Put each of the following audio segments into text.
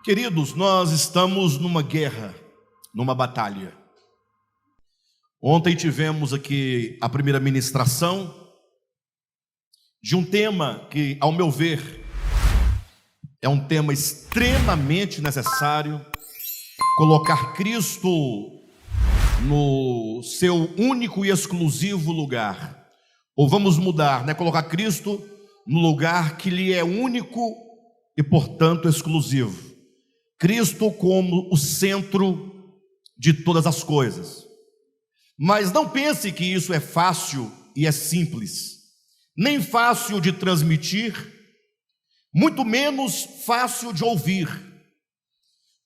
Queridos, nós estamos numa guerra, numa batalha. Ontem tivemos aqui a primeira ministração de um tema que, ao meu ver, é um tema extremamente necessário. Colocar Cristo no seu único e exclusivo lugar. Ou vamos mudar, colocar Cristo no lugar que lhe é único e, portanto, exclusivo. Cristo como o centro de todas as coisas. Mas não pense que isso é fácil e é simples, nem fácil de transmitir, muito menos fácil de ouvir,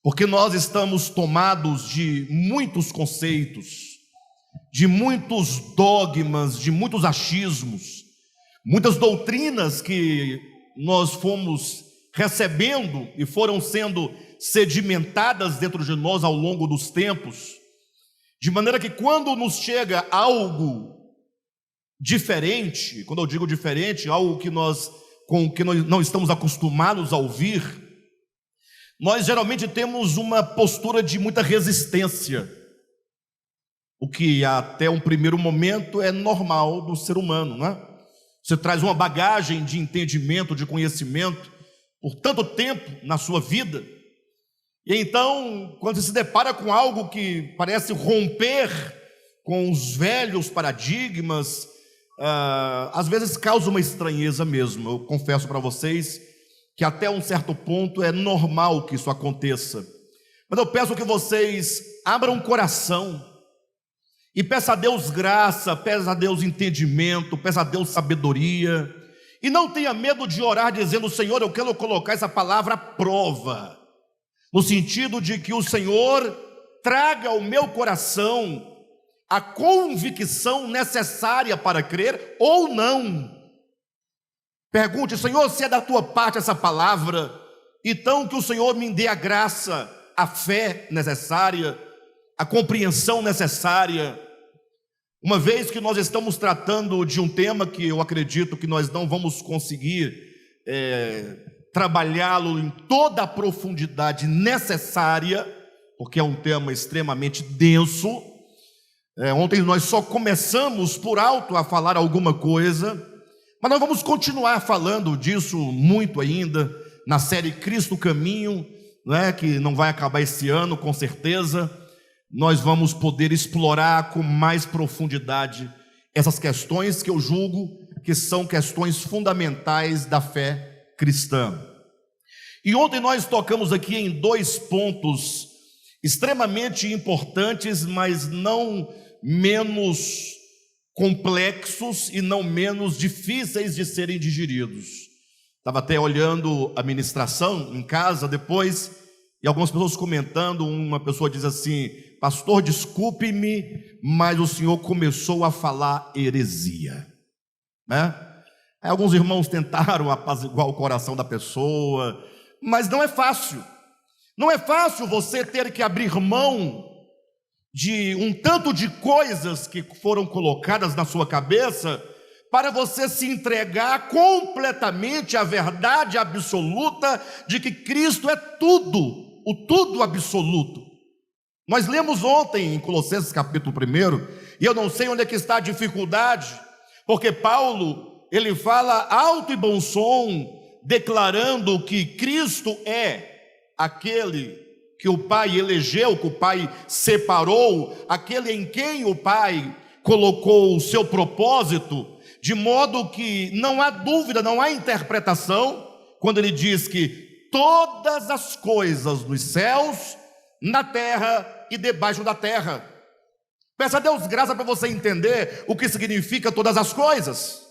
porque nós estamos tomados de muitos conceitos, de muitos dogmas, de muitos achismos, muitas doutrinas que nós fomos recebendo e foram sendo sedimentadas dentro de nós ao longo dos tempos, de maneira que quando nos chega algo diferente, quando eu digo diferente, algo com o que nós não estamos acostumados a ouvir, nós geralmente temos uma postura de muita resistência, o que até um primeiro momento é normal do ser humano, não é? Você traz uma bagagem de entendimento, de conhecimento, por tanto tempo na sua vida, e então, quando você se depara com algo que parece romper com os velhos paradigmas, às vezes causa uma estranheza mesmo. Eu confesso para vocês que até um certo ponto é normal que isso aconteça, mas eu peço que vocês abram o coração e peça a Deus graça, peça a Deus entendimento, peça a Deus sabedoria, e não tenha medo de orar dizendo: Senhor, eu quero colocar essa palavra à prova, no sentido de que o Senhor traga ao meu coração a convicção necessária para crer ou não. Pergunte: Senhor, se é da tua parte essa palavra, então que o Senhor me dê a graça, a fé necessária, a compreensão necessária. Uma vez que nós estamos tratando de um tema que eu acredito que nós não vamos conseguir trabalhá-lo em toda a profundidade necessária, porque é um tema extremamente denso. Ontem nós só começamos por alto a falar alguma coisa, mas nós vamos continuar falando disso muito ainda, na série Cristo Caminho, que não vai acabar esse ano, com certeza. Nós vamos poder explorar com mais profundidade essas questões que eu julgo que são questões fundamentais da fé cristã. E ontem nós tocamos aqui em dois pontos extremamente importantes, mas não menos complexos e não menos difíceis de serem digeridos. Estava até olhando a ministração em casa depois, e algumas pessoas comentando. Uma pessoa diz assim: pastor, desculpe-me, mas o senhor começou a falar heresia, Aí alguns irmãos tentaram apaziguar o coração da pessoa, mas não é fácil. Não é fácil você ter que abrir mão de um tanto de coisas que foram colocadas na sua cabeça para você se entregar completamente à verdade absoluta de que Cristo é tudo, o tudo absoluto. Nós lemos ontem em Colossenses capítulo 1, e eu não sei onde é que está a dificuldade, porque Paulo, ele fala alto e bom som, declarando que Cristo é aquele que o Pai elegeu, que o Pai separou, aquele em quem o Pai colocou o seu propósito, de modo que não há dúvida, não há interpretação, quando ele diz que todas as coisas nos céus, na terra e debaixo da terra. Peça a Deus graça para você entender o que significa todas as coisas.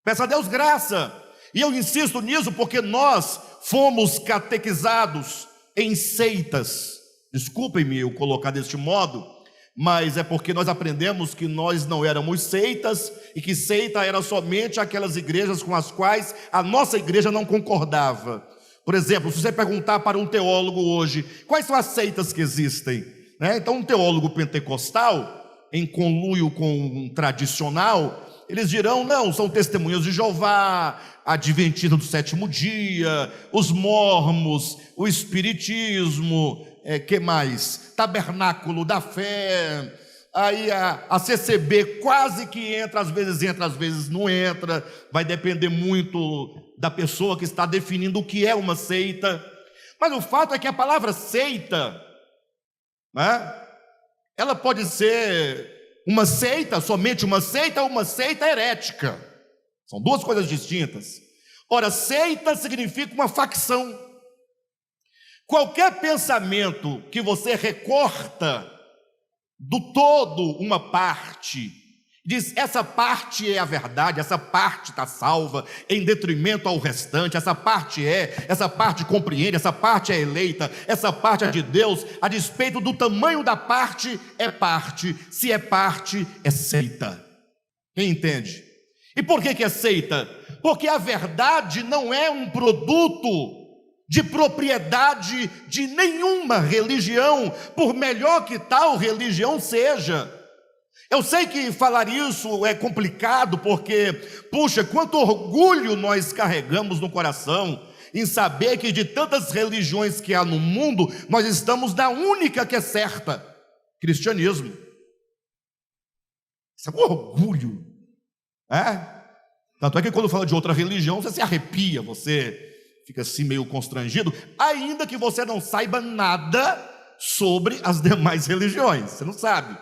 Peça a Deus graça. E eu insisto nisso porque nós fomos catequizados em seitas. Desculpem-me eu colocar deste modo, mas é porque nós aprendemos que nós não éramos seitas, e que seita era somente aquelas igrejas com as quais a nossa igreja não concordava. Por exemplo, se você perguntar para um teólogo hoje, quais são as seitas que existem? Então um teólogo pentecostal, em conluio com um tradicional, eles dirão, não, são testemunhas de Jeová, adventistas do sétimo dia, os mormons, o espiritismo, que mais? Tabernáculo da fé. Aí a CCB quase que entra, às vezes não entra, vai depender muito da pessoa que está definindo o que é uma seita. Mas o fato é que a palavra seita, né, ela pode ser uma seita, somente uma seita, ou uma seita herética. São duas coisas distintas. Ora, seita significa uma facção. Qualquer pensamento que você recorta do todo uma parte, diz, essa parte é a verdade, essa parte está salva, em detrimento ao restante, essa parte compreende, essa parte é eleita, essa parte é de Deus, a despeito do tamanho da parte, se é parte, é seita. Quem entende? E por que é seita? Porque a verdade não é um produto de propriedade de nenhuma religião, por melhor que tal religião seja. Eu sei que falar isso é complicado, porque, puxa, quanto orgulho nós carregamos no coração em saber que de tantas religiões que há no mundo, nós estamos na única que é certa, cristianismo. Isso é um orgulho, Tanto é que quando fala de outra religião, você se arrepia, você fica assim meio constrangido, ainda que você não saiba nada sobre as demais religiões. Você não sabe,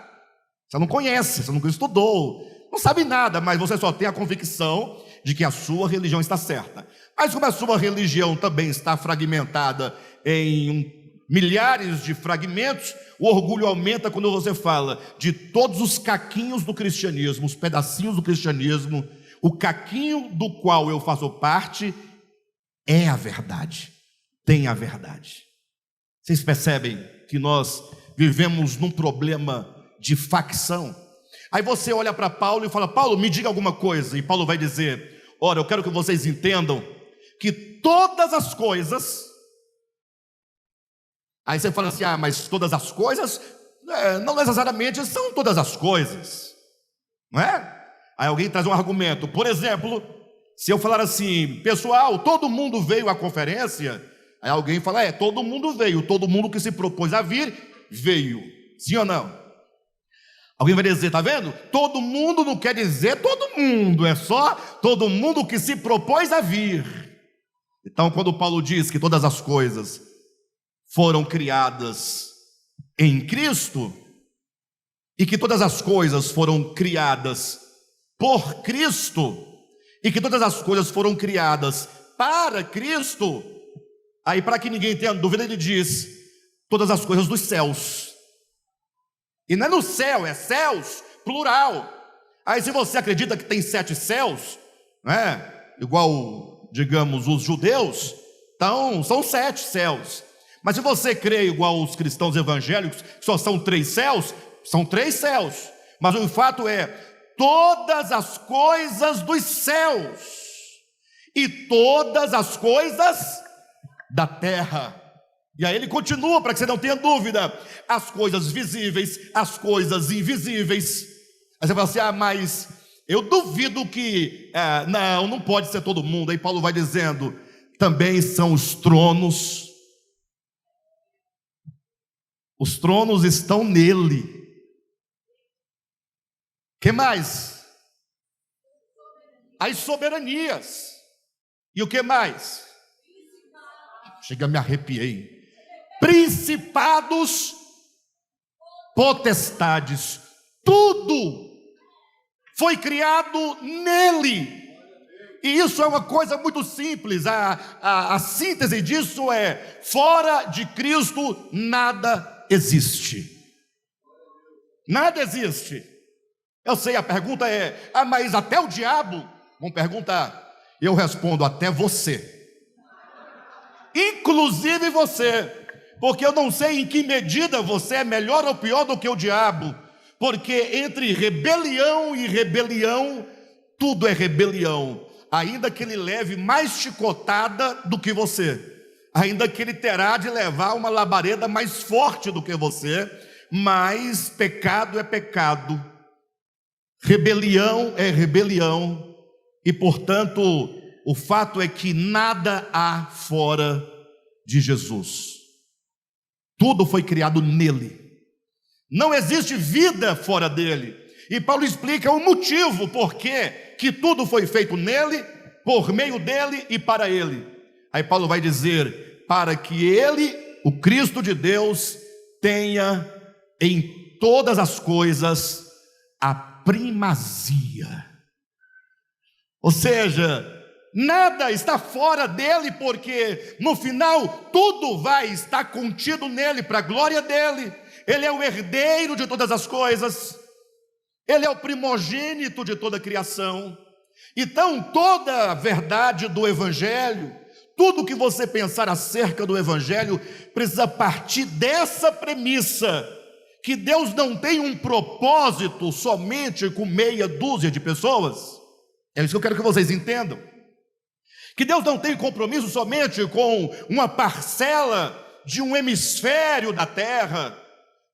você não conhece, você nunca estudou, não sabe nada, mas você só tem a convicção de que a sua religião está certa. Mas como a sua religião também está fragmentada em milhares de fragmentos, o orgulho aumenta quando você fala de todos os caquinhos do cristianismo, os pedacinhos do cristianismo, o caquinho do qual eu faço parte é a verdade, tem a verdade. Vocês percebem que nós vivemos num problema de facção? Aí você olha para Paulo e fala, Paulo, me diga alguma coisa. E Paulo vai dizer, ora, eu quero que vocês entendam que todas as coisas... Aí você fala assim, mas todas as coisas, não necessariamente são todas as coisas, não é? Aí alguém traz um argumento, por exemplo, se eu falar assim, pessoal, todo mundo veio à conferência, aí alguém fala, todo mundo veio, todo mundo que se propôs a vir, veio, sim ou não? Alguém vai dizer, tá vendo? Todo mundo não quer dizer todo mundo, é só todo mundo que se propôs a vir. Então, quando Paulo diz que todas as coisas foram criadas em Cristo, e que todas as coisas foram criadas por Cristo, e que todas as coisas foram criadas para Cristo, aí para que ninguém tenha dúvida, ele diz, todas as coisas dos céus, e não é no céu, é céus, plural. Aí se você acredita que tem 7 céus, igual, digamos, os judeus, então são 7 céus, mas se você crê igual os cristãos evangélicos, que só são 3 céus, são 3 céus, mas o fato é, todas as coisas dos céus e todas as coisas da terra. E aí ele continua, para que você não tenha dúvida, as coisas visíveis, as coisas invisíveis. Aí você fala assim, mas eu duvido que, não pode ser todo mundo. Aí Paulo vai dizendo, também são os tronos estão nele. Que mais? As soberanias. E o que mais? Chega, me arrepiei. Principados, potestades, tudo foi criado nele. E isso é uma coisa muito simples. A síntese disso é: fora de Cristo nada existe. Nada existe. Eu sei, a pergunta é, mas até o diabo? Vão perguntar. Eu respondo, até você. Inclusive você. Porque eu não sei em que medida você é melhor ou pior do que o diabo. Porque entre rebelião e rebelião, tudo é rebelião. Ainda que ele leve mais chicotada do que você. Ainda que ele terá de levar uma labareda mais forte do que você. Mas pecado é pecado. Rebelião é rebelião, e portanto, o fato é que nada há fora de Jesus. Tudo foi criado nele. Não existe vida fora dele. E Paulo explica o motivo por que tudo foi feito nele, por meio dele e para ele. Aí Paulo vai dizer: para que ele, o Cristo de Deus, tenha em todas as coisas a primazia. Ou seja, nada está fora dele, porque no final tudo vai estar contido nele, para a glória dele. Ele é o herdeiro de todas as coisas, ele é o primogênito de toda a criação. Então toda a verdade do Evangelho, tudo que você pensar acerca do Evangelho, precisa partir dessa premissa, que Deus não tem um propósito somente com meia dúzia de pessoas. É isso que eu quero que vocês entendam. Que Deus não tem compromisso somente com uma parcela de um hemisfério da terra,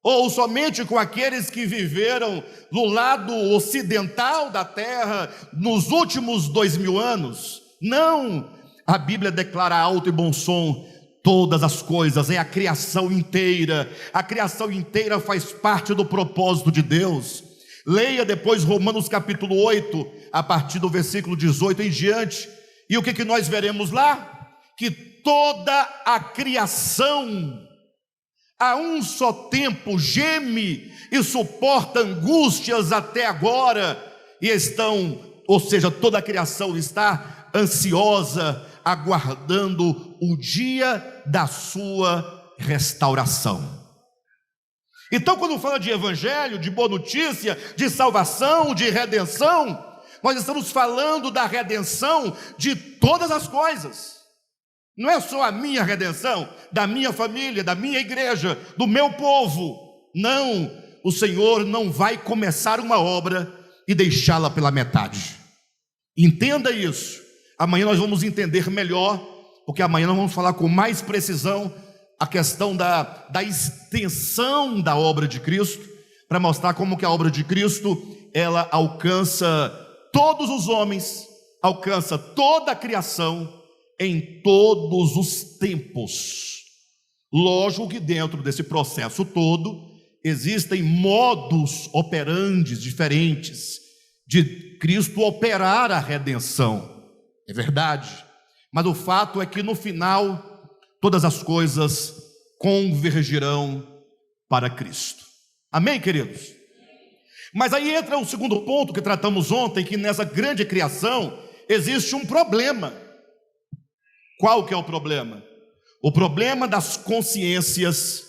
ou somente com aqueles que viveram no lado ocidental da terra nos últimos 2000 anos. Não, a Bíblia declara alto e bom som: todas as coisas, é a criação inteira. A criação inteira faz parte do propósito de Deus. Leia depois Romanos capítulo 8, a partir do versículo 18 em diante, e o que nós veremos lá? Que toda a criação a um só tempo geme e suporta angústias até agora, e ou seja, toda a criação está ansiosa, aguardando o dia da sua restauração. Então, quando fala de evangelho, de boa notícia, de salvação, de redenção, nós estamos falando da redenção de todas as coisas. Não é só a minha redenção, da minha família, da minha igreja, do meu povo. Não, o Senhor não vai começar uma obra e deixá-la pela metade. Entenda isso. Amanhã nós vamos entender melhor, porque amanhã nós vamos falar com mais precisão a questão da extensão da obra de Cristo, para mostrar como que a obra de Cristo, ela alcança todos os homens, alcança toda a criação, em todos os tempos. Lógico que dentro desse processo todo, existem modus operandi diferentes, de Cristo operar a redenção, é verdade, mas o fato é que no final, todas as coisas convergirão para Cristo. Amém, queridos? Mas aí entra o segundo ponto que tratamos ontem, que nessa grande criação existe um problema. Qual que é o problema? O problema das consciências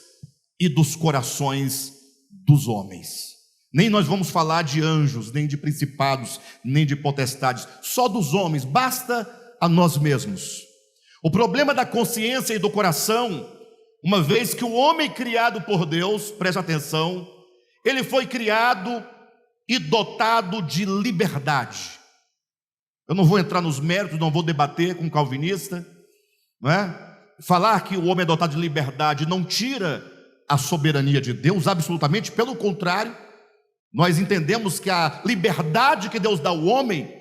e dos corações dos homens. Nem nós vamos falar de anjos, nem de principados, nem de potestades, só dos homens, basta a nós mesmos. O problema da consciência e do coração, uma vez que o homem criado por Deus, preste atenção, ele foi criado e dotado de liberdade. Eu não vou entrar nos méritos, não vou debater com um calvinista, não é? Falar que o homem é dotado de liberdade não tira a soberania de Deus, absolutamente pelo contrário. Nós entendemos que a liberdade que Deus dá ao homem,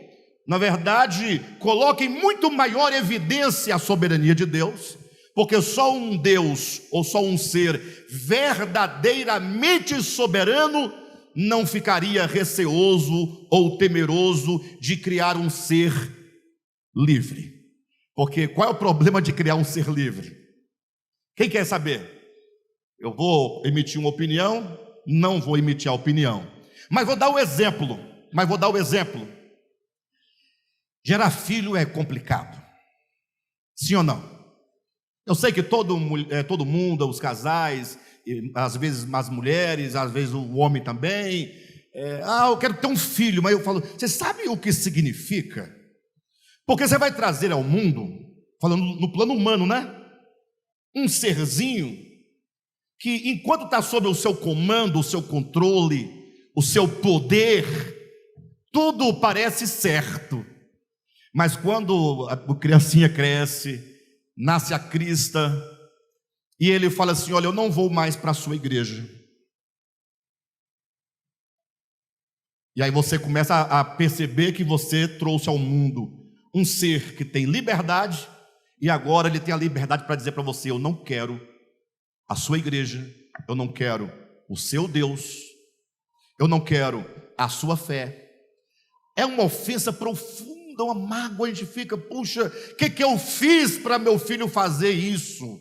na verdade, coloca em muito maior evidência a soberania de Deus, porque só um Deus, ou só um ser verdadeiramente soberano, não ficaria receoso ou temeroso de criar um ser livre. Porque qual é o problema de criar um ser livre? Quem quer saber? Eu vou emitir uma opinião, não vou emitir a opinião, mas vou dar o exemplo, Gerar filho é complicado, sim ou não? Eu sei que todo mundo, os casais, às vezes as mulheres, às vezes o homem também, eu quero ter um filho, mas eu falo, você sabe o que significa? Porque você vai trazer ao mundo, falando no plano humano, né? Um serzinho que enquanto está sob o seu comando, o seu controle, o seu poder, tudo parece certo. Mas quando a criancinha cresce, nasce a crista, e ele fala assim, olha, eu não vou mais para a sua igreja. E aí você começa a perceber que você trouxe ao mundo um ser que tem liberdade, e agora ele tem a liberdade para dizer para você: eu não quero a sua igreja, eu não quero o seu Deus, eu não quero a sua fé. É uma ofensa profunda, uma mágoa. A gente fica: puxa, o que eu fiz para meu filho fazer isso?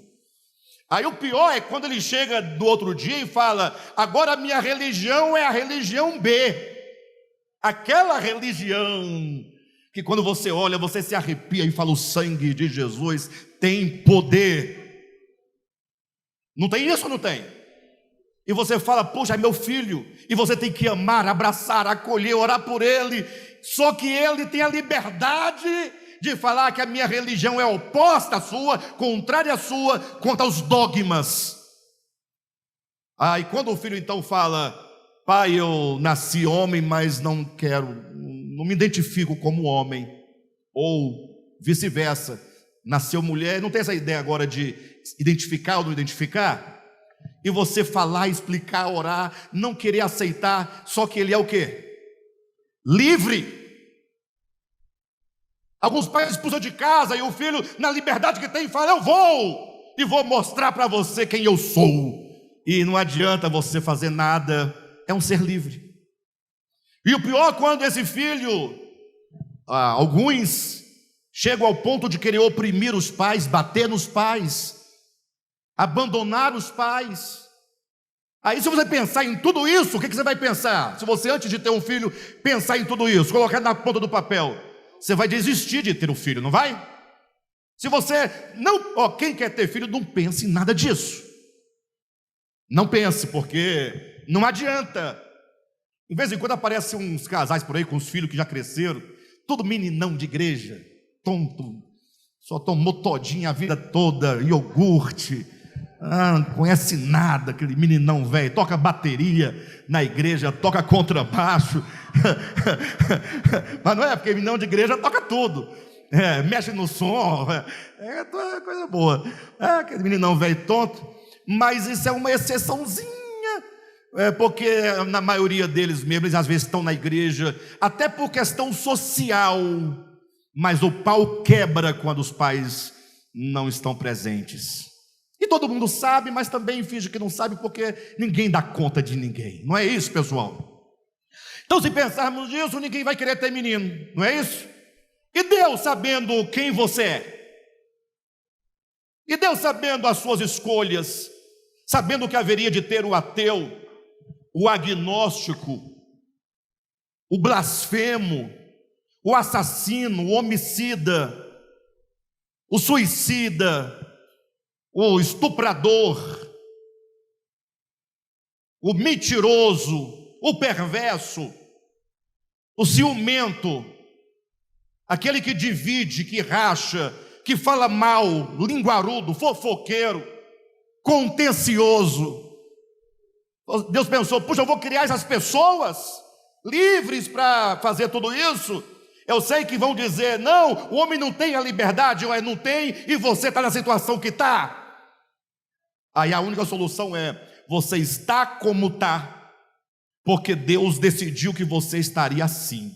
Aí o pior é quando ele chega do outro dia e fala: agora a minha religião é a religião B. Aquela religião que quando você olha, você se arrepia e fala: o sangue de Jesus tem poder. Não tem isso ou não tem? E você fala: puxa, é meu filho, e você tem que amar, abraçar, acolher, orar por ele. Só que ele tem a liberdade de falar que a minha religião é oposta à sua, contrária à sua, contra os dogmas. E quando o filho então fala: pai, eu nasci homem, mas não me identifico como homem, ou vice-versa, nasceu mulher, não tem essa ideia agora de identificar ou não identificar, e você falar, explicar, orar, não querer aceitar, só que ele é o quê? Livre. Alguns pais expulsam de casa e o filho, na liberdade que tem, fala: eu vou, e vou mostrar para você quem eu sou, e não adianta você fazer nada. É um ser livre. E o pior, quando esse filho, alguns chegam ao ponto de querer oprimir os pais, bater nos pais, abandonar os pais. Aí, se você pensar em tudo isso, o que você vai pensar? Se você, antes de ter um filho, pensar em tudo isso, colocar na ponta do papel, você vai desistir de ter um filho, não vai? Se você não, quem quer ter filho, não pense em nada disso. Não pense, porque não adianta. De vez em quando aparecem uns casais por aí com os filhos que já cresceram, tudo meninão de igreja, tonto, só tomou todinha a vida toda, iogurte, não conhece nada, aquele meninão velho, toca bateria na igreja, toca contrabaixo, mas não é, porque meninão de igreja toca tudo, mexe no som, coisa boa, aquele meninão velho tonto, mas isso é uma exceçãozinha. Porque na maioria deles mesmo, eles às vezes estão na igreja, até por questão social, mas o pau quebra quando os pais não estão presentes. E todo mundo sabe, mas também finge que não sabe, porque ninguém dá conta de ninguém. Não é isso, pessoal? Então, se pensarmos nisso, ninguém vai querer ter menino, não é isso? E Deus, sabendo quem você é, e Deus, sabendo as suas escolhas, sabendo que haveria de ter o ateu, o agnóstico, o blasfemo, o assassino, o homicida, o suicida, o estuprador, o mentiroso, o perverso, o ciumento, aquele que divide, que racha, que fala mal, linguarudo, fofoqueiro, contencioso. Deus pensou: puxa, eu vou criar essas pessoas livres para fazer tudo isso. Eu sei que vão dizer: não, o homem não tem a liberdade, ou não tem, e você está na situação que está. Aí a única solução é: você está como está, porque Deus decidiu que você estaria assim.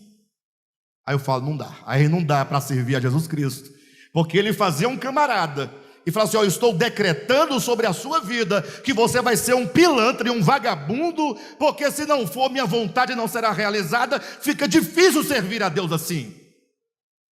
Aí eu falo: não dá, aí não dá para servir a Jesus Cristo, porque ele fazia um camarada e fala assim: eu estou decretando sobre a sua vida que você vai ser um pilantra e um vagabundo, porque se não for, minha vontade não será realizada. Fica difícil servir a Deus assim.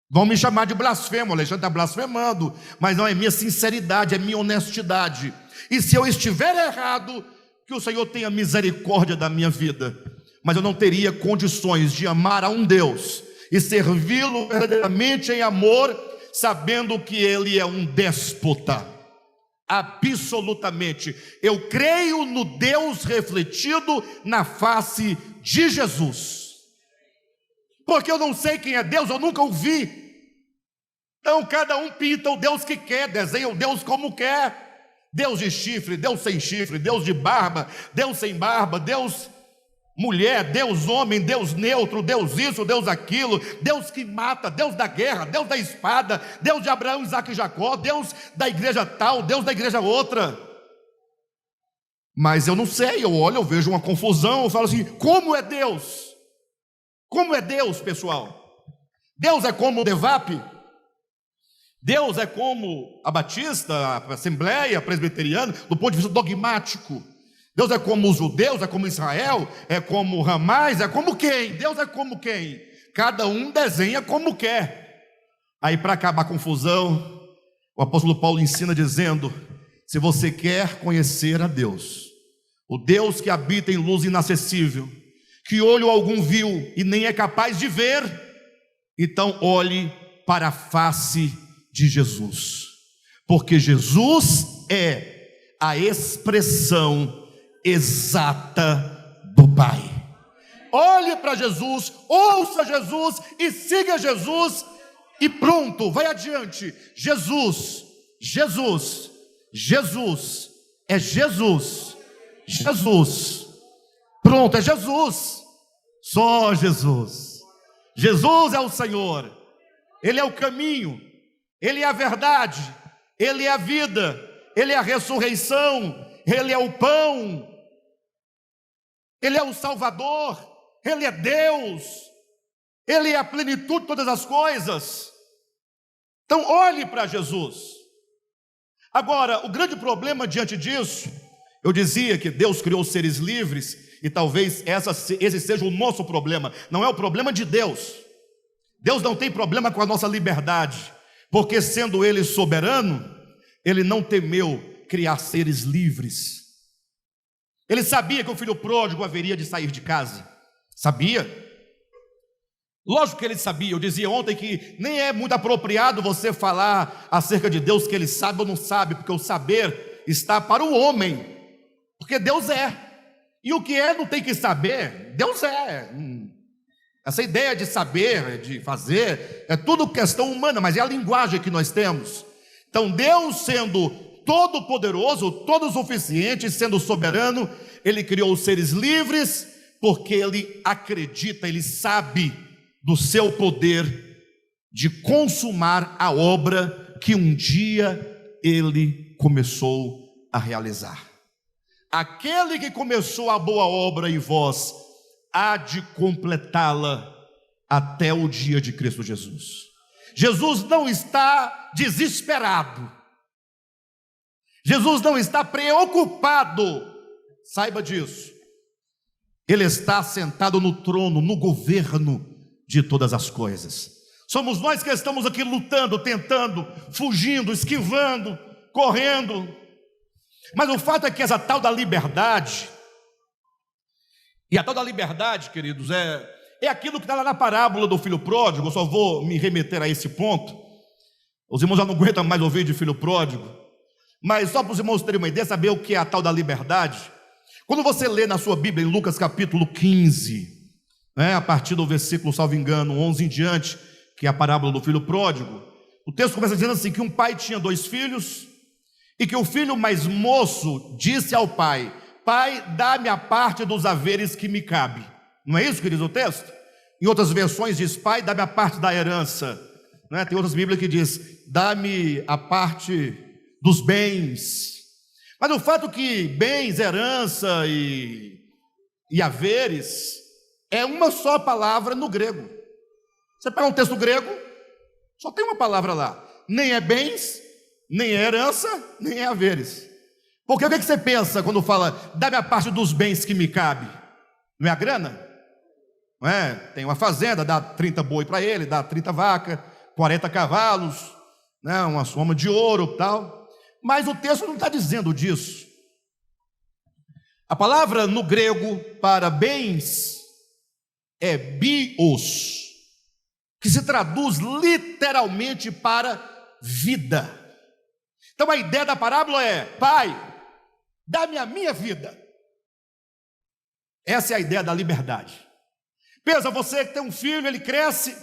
Vão me chamar de blasfemo, o Alexandre está blasfemando, mas não é minha sinceridade, é minha honestidade. E se eu estiver errado, que o Senhor tenha misericórdia da minha vida, mas eu não teria condições de amar a um Deus e servi-lo verdadeiramente em amor, sabendo que Ele é um déspota. Absolutamente. Eu creio no Deus refletido na face de Jesus, porque eu não sei quem é Deus, eu nunca o vi. Então cada um pinta o Deus que quer, desenha o Deus como quer. Deus de chifre, Deus sem chifre, Deus de barba, Deus sem barba, Deus mulher, Deus homem, Deus neutro, Deus isso, Deus aquilo, Deus que mata, Deus da guerra, Deus da espada, Deus de Abraão, Isaac e Jacó, Deus da igreja tal, Deus da igreja outra. Mas eu não sei, eu olho, eu vejo uma confusão, eu falo assim: como é Deus? Como é Deus, pessoal? Deus é como o Devap? Deus é como a Batista, a Assembleia Presbiteriana, do ponto de vista dogmático? Deus é como os judeus, é como Israel, é como Ramais, é como quem? Deus é como quem? Cada um desenha como quer. Aí, para acabar a confusão, o apóstolo Paulo ensina dizendo: se você quer conhecer a Deus, o Deus que habita em luz inacessível, que olho algum viu e nem é capaz de ver, então olhe para a face de Jesus, porque Jesus é a expressão exata do Pai. Olhe para Jesus, ouça Jesus e siga Jesus, e pronto, vai adiante. Jesus, Jesus, Jesus, é Jesus, Jesus, pronto, é Jesus, só Jesus. Jesus é o Senhor, Ele é o caminho, Ele é a verdade, Ele é a vida, Ele é a ressurreição, Ele é o pão, Ele é o Salvador, Ele é Deus, Ele é a plenitude de todas as coisas. Então olhe para Jesus. Agora, o grande problema diante disso, eu dizia que Deus criou seres livres, e talvez esse seja o nosso problema. Não é o problema de Deus. Deus não tem problema com a nossa liberdade, porque sendo Ele soberano, Ele não temeu criar seres livres. Ele sabia que o filho pródigo haveria de sair de casa. Sabia? Lógico que ele sabia. Eu dizia ontem que nem é muito apropriado você falar acerca de Deus que Ele sabe ou não sabe, porque o saber está para o homem, porque Deus é, e o que é não tem que saber, Deus é. Essa ideia de saber, de fazer, é tudo questão humana, mas é a linguagem que nós temos. Então Deus, sendo todo poderoso, todo suficiente, sendo soberano, Ele criou os seres livres, porque Ele acredita, Ele sabe do seu poder de consumar a obra que um dia Ele começou a realizar. Aquele que começou a boa obra em vós, há de completá-la até o dia de Cristo Jesus. Jesus não está desesperado, Jesus não está preocupado, saiba disso. Ele está sentado no trono, no governo de todas as coisas. Somos nós que estamos aqui lutando, tentando, fugindo, esquivando, correndo. Mas o fato é que essa tal da liberdade, e a tal da liberdade, queridos, é aquilo que está lá na parábola do filho pródigo. Eu só vou me remeter a esse ponto. Os irmãos já não aguentam mais ouvir de filho pródigo, mas só para os irmãos terem uma ideia, saber o que é a tal da liberdade. Quando você lê na sua Bíblia, em Lucas capítulo 15, a partir do versículo, salvo engano, 11 em diante, que é a parábola do filho pródigo, o texto começa dizendo assim, que um pai tinha 2 filhos, e que o filho mais moço disse ao pai: pai, dá-me a parte dos haveres que me cabe. Não é isso que diz o texto? Em outras versões diz: pai, dá-me a parte da herança. Tem outras Bíblias que diz: dá-me a parte dos bens. Mas o fato que bens, herança e haveres é uma só palavra no grego. Você pega um texto grego, só tem uma palavra lá. Nem é bens, nem é herança, nem é haveres. Porque o que você pensa quando fala: dá-me a parte dos bens que me cabe? Não é a grana? Não é? Tem uma fazenda, dá 30 boi para ele, dá 30 vacas, 40 cavalos, uma soma de ouro e tal. Mas o texto não está dizendo disso. A palavra no grego para bens é bios, que se traduz literalmente para vida. Então a ideia da parábola é: pai, dá-me a minha vida. Essa é a ideia da liberdade. Pensa, você que tem um filho, ele cresce,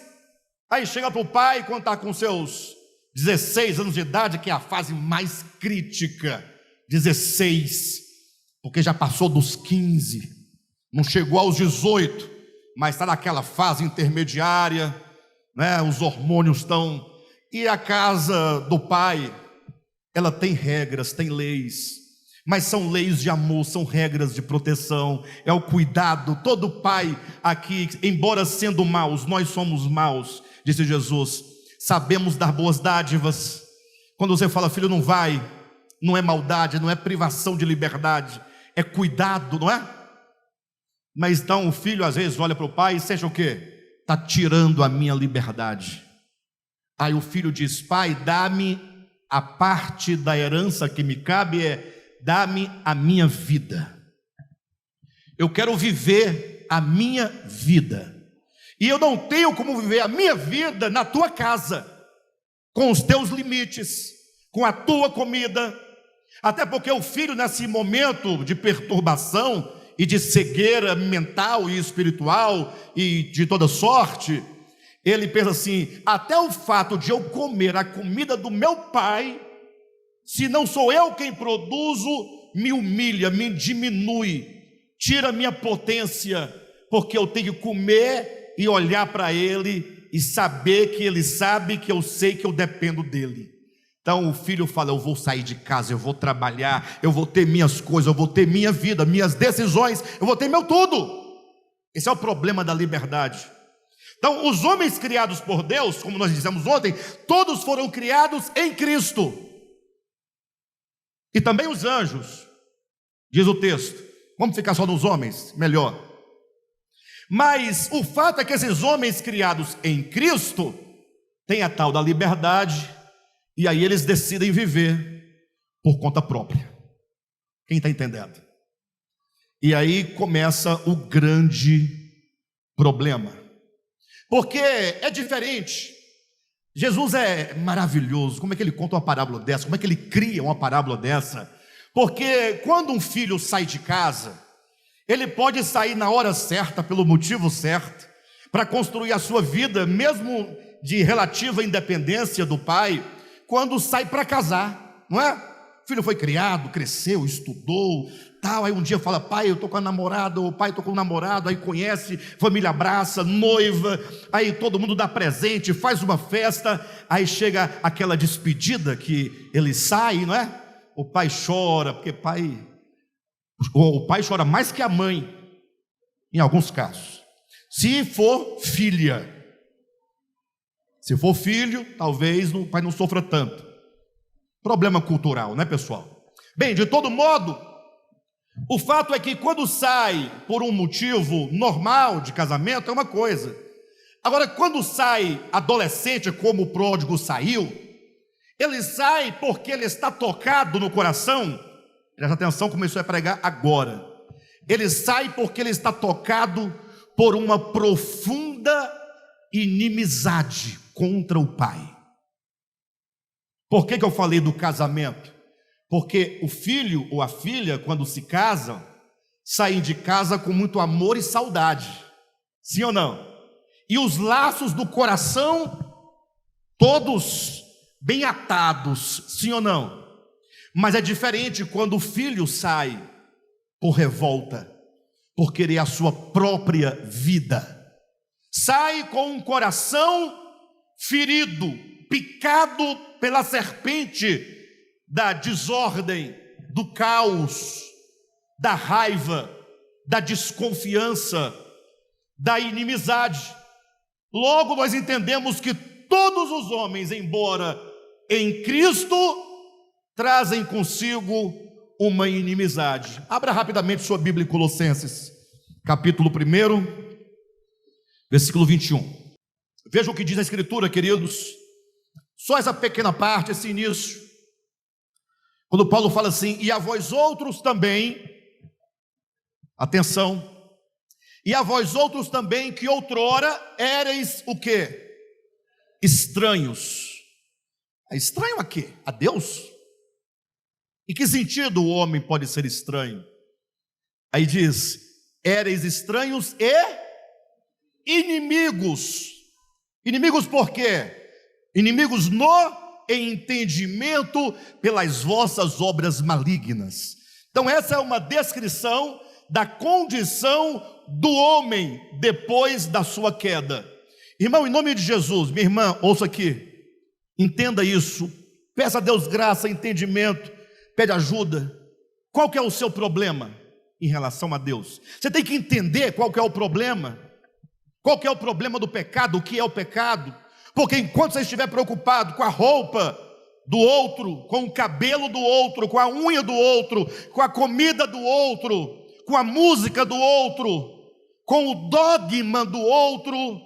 aí chega para o pai quando está com seus 16 anos de idade, que é a fase mais crítica, 16, porque já passou dos 15, não chegou aos 18, mas está naquela fase intermediária, os hormônios estão, e a casa do pai, ela tem regras, tem leis. Mas são leis de amor, são regras de proteção, é o cuidado. Todo pai aqui, embora sendo maus, nós somos maus, disse Jesus, sabemos dar boas dádivas. Quando você fala, filho, não vai, não é maldade, não é privação de liberdade, é cuidado, não é? Mas então o filho às vezes olha para o pai e seja o quê? Está tirando a minha liberdade. Aí o filho diz, pai, dá-me a parte da herança que me cabe, dá-me a minha vida. Eu quero viver a minha vida. E eu não tenho como viver a minha vida na tua casa, com os teus limites, com a tua comida. Até porque o filho, nesse momento de perturbação e de cegueira mental e espiritual e de toda sorte, ele pensa assim, até o fato de eu comer a comida do meu pai, se não sou eu quem produzo, me humilha, me diminui, tira minha potência, porque eu tenho que comer e olhar para ele e saber que ele sabe que eu sei que eu dependo dele. Então o filho fala, eu vou sair de casa, eu vou trabalhar, eu vou ter minhas coisas, eu vou ter minha vida, minhas decisões, eu vou ter meu tudo. Esse é o problema da liberdade. Então os homens criados por Deus, como nós dissemos ontem, todos foram criados em Cristo. E também os anjos, diz o texto. Vamos ficar só nos homens? Melhor. Mas o fato é que esses homens criados em Cristo têm a tal da liberdade, e aí eles decidem viver por conta própria. Quem está entendendo? E aí começa o grande problema, porque é diferente. Jesus é maravilhoso. Como é que ele conta uma parábola dessa? Como é que ele cria uma parábola dessa? Porque quando um filho sai de casa, ele pode sair na hora certa, pelo motivo certo, para construir a sua vida, mesmo de relativa independência do pai, quando sai para casar, não é? O filho foi criado, cresceu, estudou, tal, aí um dia fala, pai, eu estou com a namorada, ou pai, estou com o namorado, aí conhece, família abraça, noiva, aí todo mundo dá presente, faz uma festa, aí chega aquela despedida que ele sai, não é? O pai chora, porque o pai chora mais que a mãe, em alguns casos. Se for filha, se for filho, talvez o pai não sofra tanto. Problema cultural, né, pessoal? Bem, de todo modo, o fato é que quando sai por um motivo normal de casamento é uma coisa. Agora, quando sai adolescente, como o pródigo saiu, ele sai porque ele está tocado no coração. Presta atenção, começou a pregar agora. Ele sai porque ele está tocado por uma profunda inimizade contra o pai. Por que eu falei do casamento? Porque o filho ou a filha, quando se casam, saem de casa com muito amor e saudade. Sim ou não? E os laços do coração, todos bem atados. Sim ou não? Mas é diferente quando o filho sai por revolta, por querer a sua própria vida. Sai com um coração ferido, picado pela serpente da desordem, do caos, da raiva, da desconfiança, da inimizade. Logo nós entendemos que todos os homens, embora em Cristo, trazem consigo uma inimizade. Abra rapidamente sua Bíblia em Colossenses, capítulo 1, versículo 21. Veja o que diz a Escritura, queridos. Só essa pequena parte, esse início. Quando Paulo fala assim, e a vós outros também, atenção, e a vós outros também que outrora éreis o quê? Estranhos. Estranho a quê? A Deus? Em que sentido o homem pode ser estranho? Aí diz, éreis estranhos e inimigos. Inimigos por quê? Inimigos no entendimento pelas vossas obras malignas. Então essa é uma descrição da condição do homem depois da sua queda. Irmão, em nome de Jesus, minha irmã, ouça aqui, entenda isso, peça a Deus graça, entendimento, pede ajuda. Qual que é o seu problema em relação a Deus? Você tem que entender qual que é o problema. Qual que é o problema do pecado? O que é o pecado? Porque enquanto você estiver preocupado com a roupa do outro, com o cabelo do outro, com a unha do outro, com a comida do outro, com a música do outro, com o dogma do outro,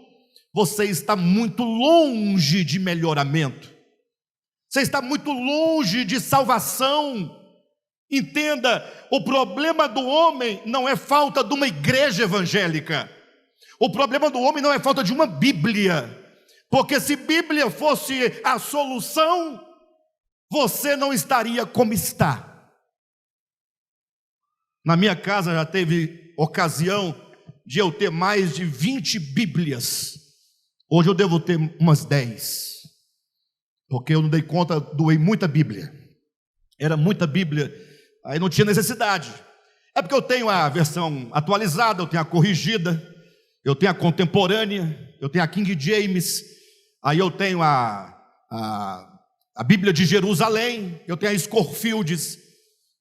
você está muito longe de melhoramento. Você está muito longe de salvação. Entenda, o problema do homem não é falta de uma igreja evangélica. O problema do homem não é falta de uma Bíblia. Porque se Bíblia fosse a solução, você não estaria como está. Na minha casa já teve ocasião de eu ter mais de 20 Bíblias. Hoje eu devo ter umas 10. Porque eu não dei conta, doei muita Bíblia. Era muita Bíblia, aí não tinha necessidade. É porque eu tenho a versão atualizada, eu tenho a corrigida, eu tenho a contemporânea, eu tenho a King James, aí eu tenho a Bíblia de Jerusalém, eu tenho a Scofields,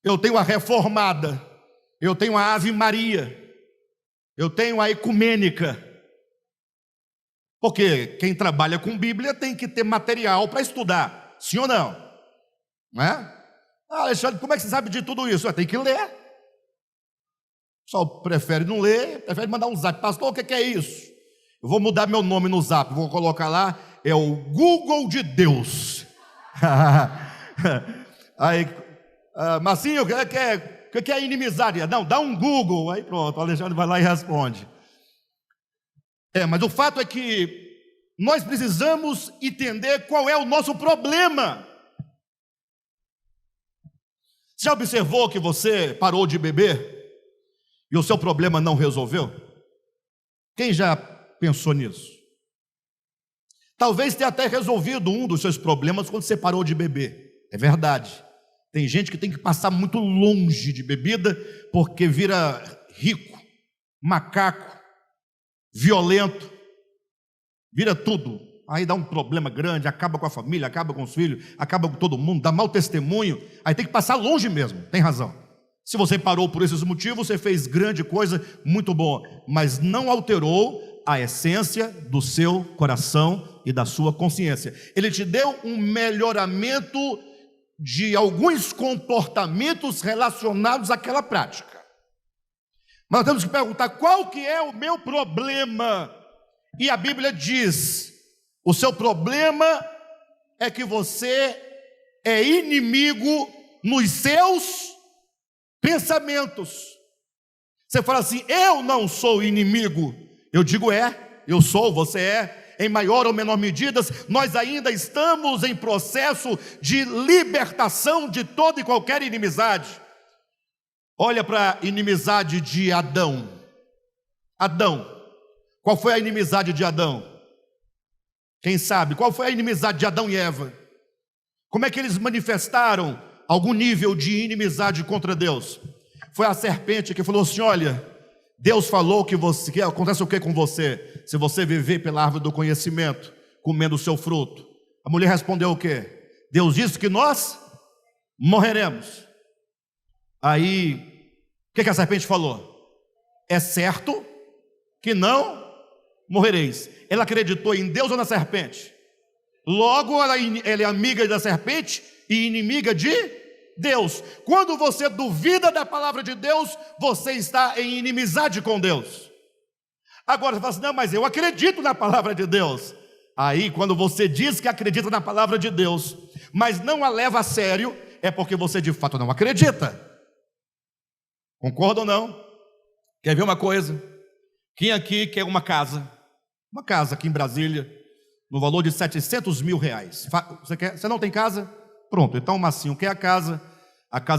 eu tenho a Reformada, eu tenho a Ave Maria, eu tenho a Ecumênica. Porque quem trabalha com Bíblia tem que ter material para estudar, sim ou não? Não é? Ah, Alexandre, como é que você sabe de tudo isso? Tem que ler. Só prefere não ler, prefere mandar um zap. Pastor, o que é isso? Eu vou mudar meu nome no zap, vou colocar lá, é o Google de Deus. Aí, Marcinho, o que é inimizade? Não, dá um Google. Aí pronto, o Alexandre vai lá e responde. Mas o fato é que nós precisamos entender qual é o nosso problema. Você já observou que você parou de beber e o seu problema não resolveu? Quem já pensou nisso? Talvez tenha até resolvido um dos seus problemas quando você parou de beber. É verdade. Tem gente que tem que passar muito longe de bebida porque vira rico, macaco, violento, vira tudo. Aí dá um problema grande, acaba com a família, acaba com os filhos, acaba com todo mundo, dá mau testemunho. Aí tem que passar longe mesmo, tem razão. Se você parou por esses motivos, você fez grande coisa, muito boa, mas não alterou a essência do seu coração e da sua consciência. Ele te deu um melhoramento de alguns comportamentos relacionados àquela prática. Mas nós temos que perguntar qual que é o meu problema. E a Bíblia diz: o seu problema é que você é inimigo nos seus pensamentos. Você fala assim: eu não sou inimigo. Eu digo eu sou, você é. Em maior ou menor medida, nós ainda estamos em processo de libertação de toda e qualquer inimizade. Olha para a inimizade de Adão. Adão, qual foi a inimizade de Adão? Quem sabe? Qual foi a inimizade de Adão e Eva? Como é que eles manifestaram algum nível de inimizade contra Deus? Foi a serpente que falou assim: olha, Deus falou que acontece o que com você? Se você viver pela árvore do conhecimento, comendo o seu fruto. A mulher respondeu o quê? Deus disse que nós morreremos. Aí, o que a serpente falou? É certo que não morrereis. Ela acreditou em Deus ou na serpente? Logo, ela é amiga da serpente e inimiga de Deus. Quando você duvida da palavra de Deus, você está em inimizade com Deus. Agora você fala assim: não, mas eu acredito na palavra de Deus. Aí, quando você diz que acredita na palavra de Deus, mas não a leva a sério, é porque você de fato não acredita. Concorda ou não? Quer ver uma coisa? Quem aqui quer uma casa? Uma casa aqui em Brasília, no valor de R$700 mil. Você não tem casa? Pronto, então o Marcinho quer a casa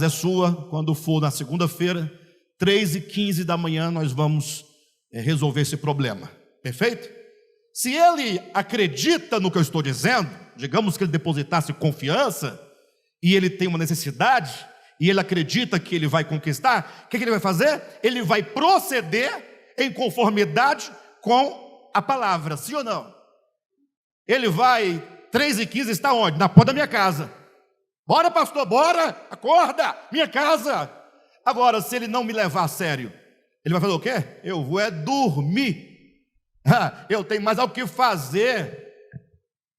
é sua. Quando for na segunda-feira, 3h15 da manhã, nós vamos resolver esse problema. Perfeito? Se ele acredita no que eu estou dizendo, digamos que ele depositasse confiança, e ele tem uma necessidade, e ele acredita que ele vai conquistar, o que ele vai fazer? Ele vai proceder em conformidade com a palavra, sim ou não? Ele vai, 3h15 está onde? Na porta da minha casa. Bora, pastor, bora, acorda, minha casa. Agora, se ele não me levar a sério, ele vai fazer o quê? Eu vou dormir. Eu tenho mais algo que fazer.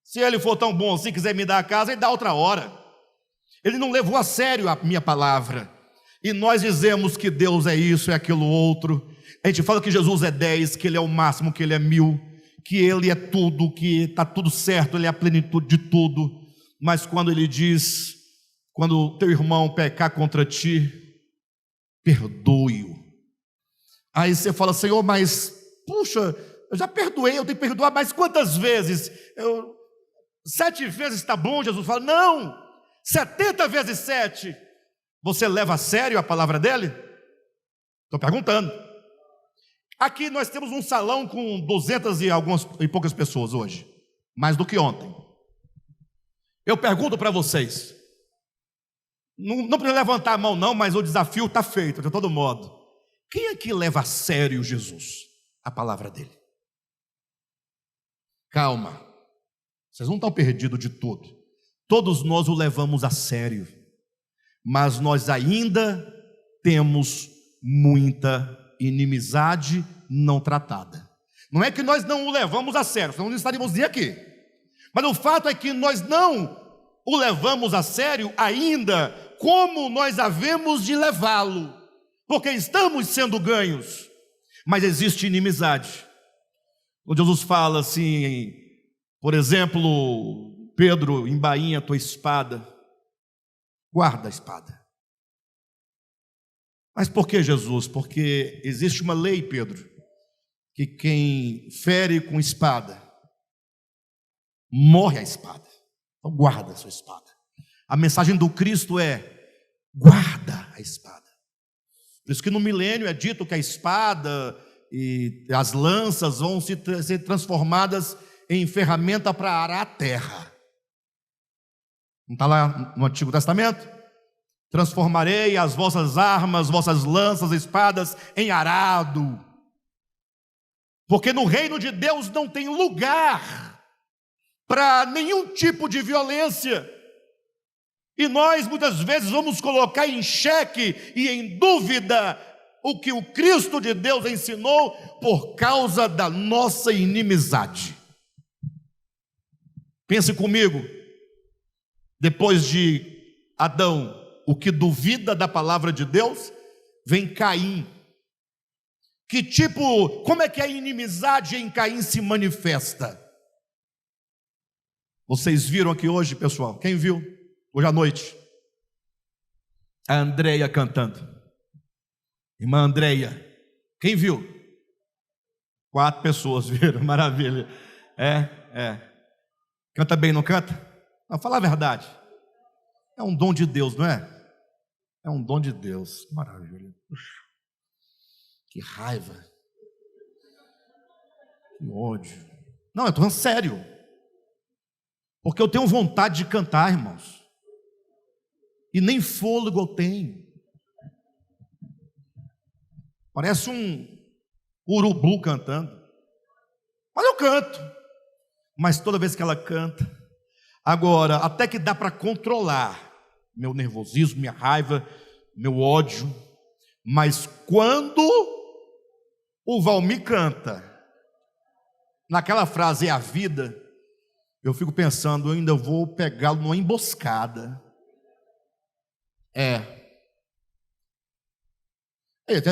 Se ele for tão bom assim, quiser me dar a casa, ele dá outra hora. Ele não levou a sério a minha palavra. E nós dizemos que Deus é isso, é aquilo outro. A gente fala que Jesus é 10, que Ele é o máximo, que Ele é 1000, que Ele é tudo, que está tudo certo, Ele é a plenitude de tudo. Mas quando Ele diz, quando o teu irmão pecar contra ti, perdoe-o. Aí você fala, Senhor, mas, puxa, eu já perdoei, eu tenho que perdoar, mas quantas vezes? 7 vezes está bom? Jesus fala, não, 70 vezes 7. Você leva a sério a palavra dele? Estou perguntando. Aqui nós temos um salão com 200 e poucas pessoas hoje, mais do que ontem. Eu pergunto para vocês, não precisa levantar a mão não, mas o desafio está feito de todo modo. Quem aqui leva a sério Jesus, a palavra dele? Calma, vocês não estão perdidos de tudo. Todos nós o levamos a sério, mas nós ainda temos muita inimizade não tratada. Não é que nós não o levamos a sério, senão não estaríamos nem aqui. Mas o fato é que nós não o levamos a sério ainda como nós havemos de levá-lo, porque estamos sendo ganhos, mas existe inimizade. Quando Jesus fala assim, por exemplo, Pedro, embainha a tua espada, guarda a espada. Mas por que, Jesus? Porque existe uma lei, Pedro, que quem fere com espada, morre a espada. Então guarda a sua espada. A mensagem do Cristo é, guarda a espada. Por isso que no milênio é dito que a espada e as lanças vão ser transformadas em ferramenta para arar a terra. Não está lá no Antigo Testamento? Transformarei as vossas armas, vossas lanças, espadas em arado. Porque no reino de Deus não tem lugar para nenhum tipo de violência. E nós muitas vezes vamos colocar em xeque e em dúvida o que o Cristo de Deus ensinou por causa da nossa inimizade. Pense comigo, depois de Adão, o que duvida da palavra de Deus, vem Caim. Como é que a inimizade em Caim se manifesta? Vocês viram aqui hoje, pessoal? Quem viu? Hoje à noite, a Andreia cantando. Irmã Andreia, quem viu? 4 pessoas viram, maravilha. Canta bem, não canta? Não, fala a verdade. É um dom de Deus, não é? É um dom de Deus, maravilha. Puxa, que raiva, que ódio. Não, eu estou falando sério, porque eu tenho vontade de cantar, irmãos, e nem fôlego eu tenho. Parece um urubu cantando, mas eu canto. Mas toda vez que ela canta, agora, até que dá para controlar meu nervosismo, minha raiva, meu ódio, mas quando o Valmir canta, naquela frase é a vida, eu fico pensando, eu ainda vou pegá-lo numa emboscada.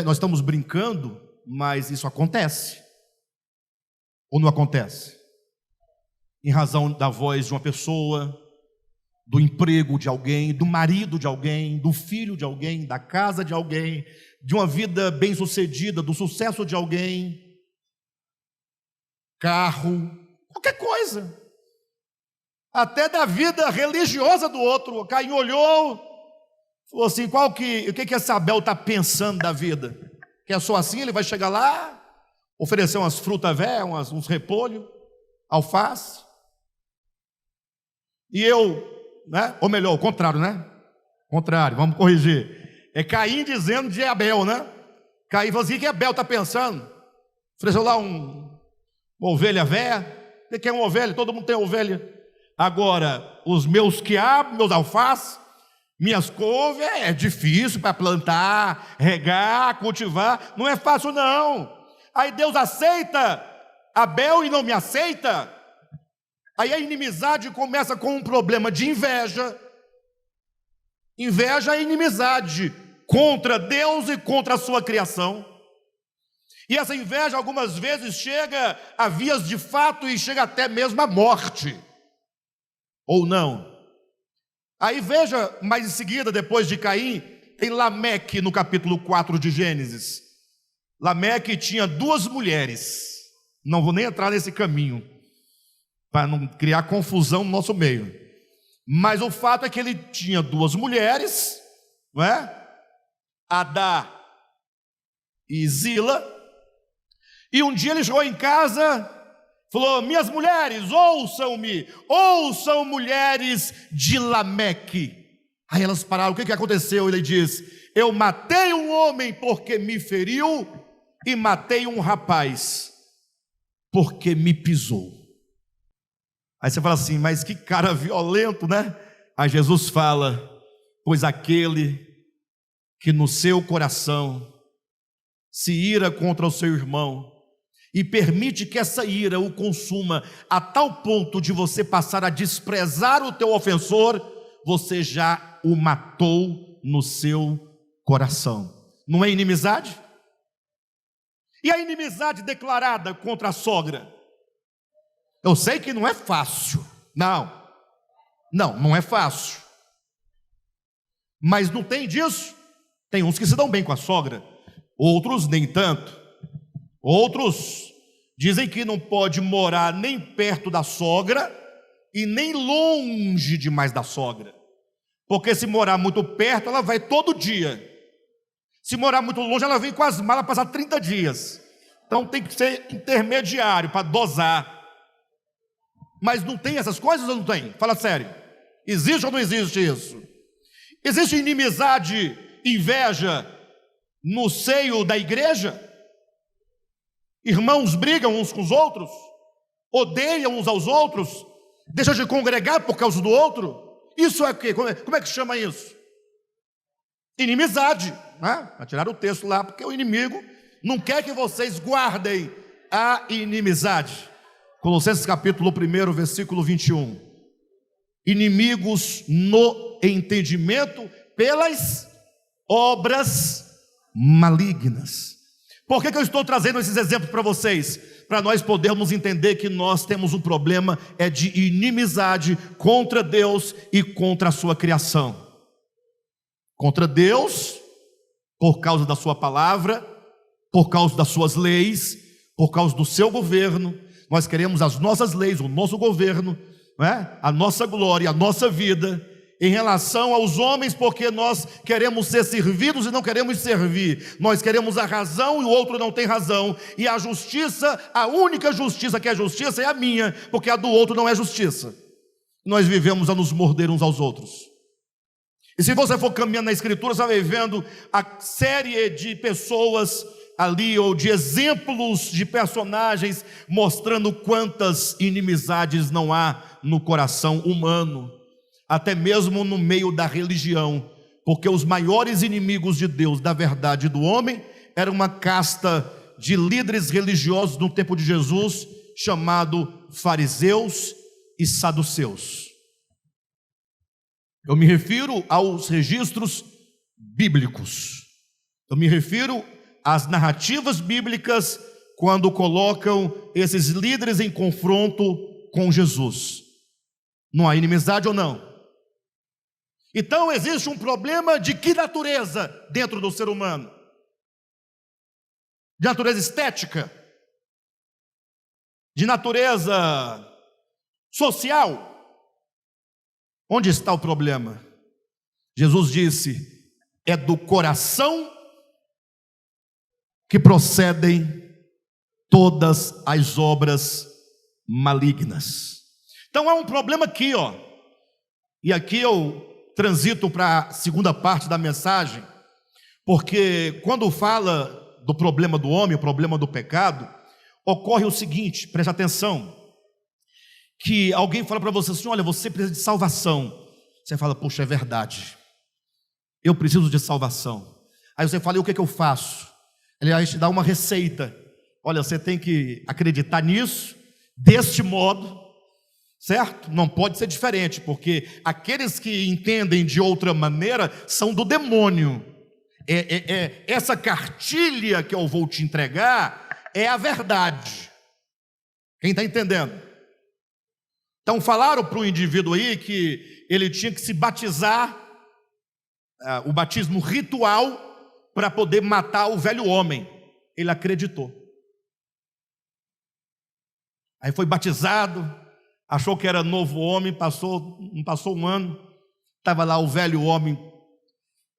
Nós estamos brincando, mas isso acontece, ou não acontece? Em razão da voz de uma pessoa, do emprego de alguém, do marido de alguém, do filho de alguém, da casa de alguém, de uma vida bem-sucedida, do sucesso de alguém, carro, qualquer coisa, até da vida religiosa do outro. Caim olhou, falou assim, o que essa Abel está pensando da vida? Que é só assim, ele vai chegar lá, oferecer umas frutas velhas, uns repolhos, alface, e eu, né? Ou melhor, o contrário, né? Contrário, vamos corrigir. É Caim dizendo de Abel, né? Caim falou assim, o que Abel está pensando? Ofereceu lá uma ovelha velha. O que é uma ovelha? Todo mundo tem ovelha. Agora, os meus quiabos, meus alfaces, Minhas couves é difícil para plantar, regar, cultivar, não é fácil não. Aí Deus aceita Abel e não me aceita. Aí a inimizade começa com um problema de inveja. Inveja é inimizade contra Deus e contra a sua criação. E essa inveja algumas vezes chega a vias de fato e chega até mesmo à morte. Ou não? Aí veja, mais em seguida, depois de Caim, tem Lameque no capítulo 4 de Gênesis. Lameque tinha 2 mulheres. Não vou nem entrar nesse caminho, para não criar confusão no nosso meio. Mas o fato é que ele tinha 2 mulheres, não é? Adá e Zila. E um dia ele chegou em casa, falou: minhas mulheres, ouçam-me, ouçam mulheres de Lameque. Aí elas pararam, o que aconteceu? Ele diz: eu matei um homem porque me feriu, e matei um rapaz porque me pisou. Aí você fala assim, mas que cara violento, né? Aí Jesus fala: pois aquele que no seu coração se ira contra o seu irmão e permite que essa ira o consuma a tal ponto de você passar a desprezar o teu ofensor, você já o matou no seu coração. Não é inimizade? E a inimizade declarada contra a sogra? Eu sei que não é fácil. Não é fácil. Mas não tem disso. Tem uns que se dão bem com a sogra, outros nem tanto. Outros dizem que não pode morar nem perto da sogra e nem longe demais da sogra, porque se morar muito perto, ela vai todo dia. Se morar muito longe, ela vem com as malas passar 30 dias. Então tem que ser intermediário para dosar. Mas não tem essas coisas ou não tem? Fala sério. Existe ou não existe isso? Existe inimizade, inveja no seio da igreja? Irmãos brigam uns com os outros, odeiam uns aos outros, deixam de congregar por causa do outro. Isso é o quê? Como é que chama isso? Inimizade, né? Vai tirar o texto lá, porque o inimigo não quer que vocês guardem a inimizade. Colossenses capítulo 1, versículo 21. Inimigos no entendimento pelas obras malignas. Por que eu estou trazendo esses exemplos para vocês? Para nós podermos entender que nós temos um problema de inimizade contra Deus e contra a sua criação. Contra Deus, por causa da sua palavra, por causa das suas leis, por causa do seu governo. Nós queremos as nossas leis, o nosso governo, não é? A nossa glória, a nossa vida. Em relação aos homens, porque nós queremos ser servidos e não queremos servir. Nós queremos a razão e o outro não tem razão. E a justiça, a única justiça que é justiça é a minha, porque a do outro não é justiça. Nós vivemos a nos morder uns aos outros. E se você for caminhando na Escritura, você vai vendo a série de pessoas ali, ou de exemplos de personagens, mostrando quantas inimizades não há no coração humano, até mesmo no meio da religião, porque os maiores inimigos de Deus, da verdade do homem, era uma casta de líderes religiosos no tempo de Jesus, chamado fariseus e saduceus. Eu me refiro aos registros bíblicos, eu me refiro às narrativas bíblicas, quando colocam esses líderes em confronto com Jesus. Não há inimizade ou não? Então existe um problema de que natureza dentro do ser humano? De natureza estética? De natureza social? Onde está o problema? Jesus disse: é do coração que procedem todas as obras malignas. Então há um problema aqui, ó. E aqui eu transito para a segunda parte da mensagem, porque quando fala do problema do homem, o problema do pecado, ocorre o seguinte, preste atenção, que alguém fala para você assim: olha, você precisa de salvação. Você fala: poxa, é verdade, eu preciso de salvação. Aí você fala, e o que eu faço? Ele aí te dá uma receita. Olha, você tem que acreditar nisso, deste modo, certo? Não pode ser diferente, porque aqueles que entendem de outra maneira são do demônio. Essa cartilha que eu vou te entregar é a verdade. Quem está entendendo? Então falaram para o indivíduo aí que ele tinha que se batizar, o batismo ritual, para poder matar o velho homem. Ele acreditou. Aí foi batizado, achou que era novo homem, não passou um ano, estava lá o velho homem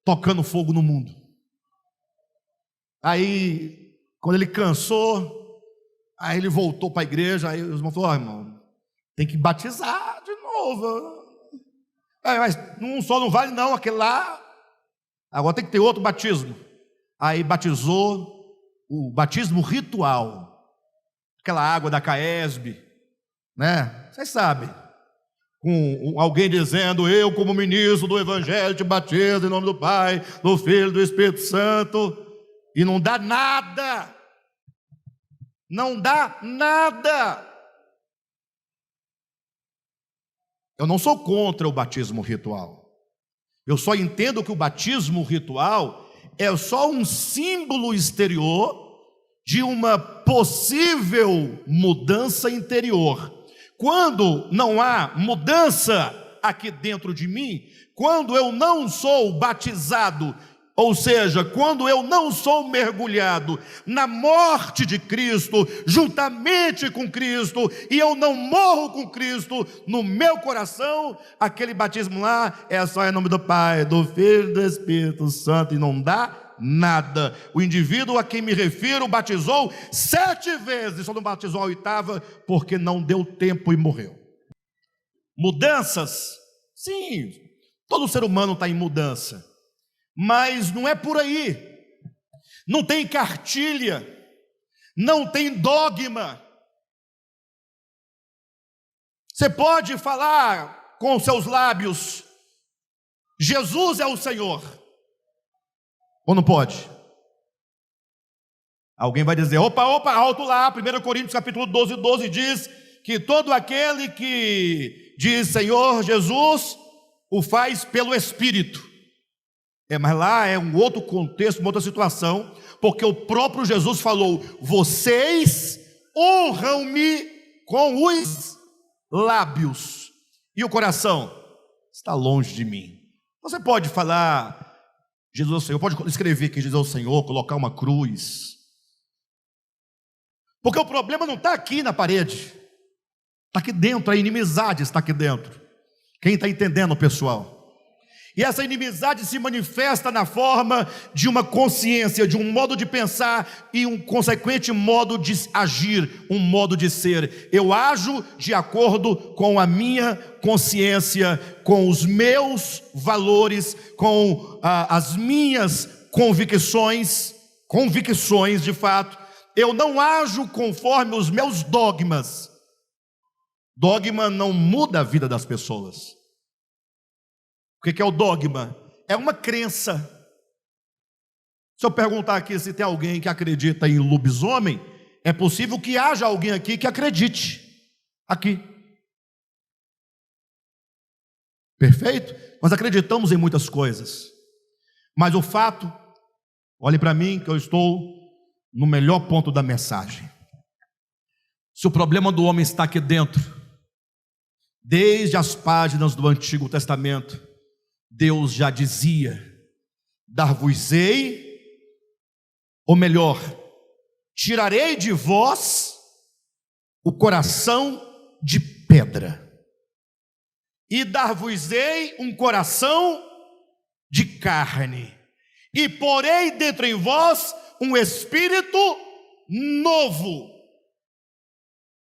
tocando fogo no mundo. Aí, quando ele cansou, aí ele voltou para a igreja, aí os irmãos falaram, irmão, tem que batizar de novo. Mas um só não vale não, aquele lá, agora tem que ter outro batismo. Aí batizou, o batismo ritual, aquela água da Caesb, né? Vocês sabem, com alguém dizendo, eu como ministro do Evangelho te batizo em nome do Pai, do Filho e do Espírito Santo, e não dá nada, não dá nada. Eu não sou contra o batismo ritual, eu só entendo que o batismo ritual é só um símbolo exterior de uma possível mudança interior. Quando não há mudança aqui dentro de mim, quando eu não sou batizado, ou seja, quando eu não sou mergulhado na morte de Cristo, juntamente com Cristo, e eu não morro com Cristo no meu coração, aquele batismo lá é só em nome do Pai, do Filho e do Espírito Santo, e não dá nada. O indivíduo a quem me refiro batizou 7 vezes, só não batizou a 8ª porque não deu tempo e morreu. Mudanças, sim, todo ser humano está em mudança, mas não é por aí. Não tem cartilha, não tem dogma. Você pode falar com os seus lábios, Jesus é o Senhor, ou não pode? Alguém vai dizer, opa, alto lá, 1 Coríntios capítulo 12 diz que todo aquele que diz Senhor Jesus, o faz pelo Espírito. Mas lá é um outro contexto, uma outra situação, porque o próprio Jesus falou, vocês honram-me com os lábios, e o coração está longe de mim. Você pode falar Jesus é o Senhor, pode escrever que Jesus é o Senhor, colocar uma cruz, porque o problema não está aqui na parede, está aqui dentro, a inimizade está aqui dentro. Quem está entendendo, pessoal? E essa inimizade se manifesta na forma de uma consciência, de um modo de pensar e um consequente modo de agir, um modo de ser. Eu ajo de acordo com a minha consciência, com os meus valores, com as minhas convicções de fato. Eu não ajo conforme os meus dogmas. Dogma não muda a vida das pessoas. O que é o dogma? É uma crença. Se eu perguntar aqui se tem alguém que acredita em lobisomem, é possível que haja alguém aqui que acredite. Aqui. Perfeito? Nós acreditamos em muitas coisas. Mas o fato, olhe para mim que eu estou no melhor ponto da mensagem. Se o problema do homem está aqui dentro, desde as páginas do Antigo Testamento, Deus já dizia, dar-vos-ei, ou melhor, tirarei de vós o coração de pedra, e dar-vos-ei um coração de carne, e porei dentro em vós um espírito novo.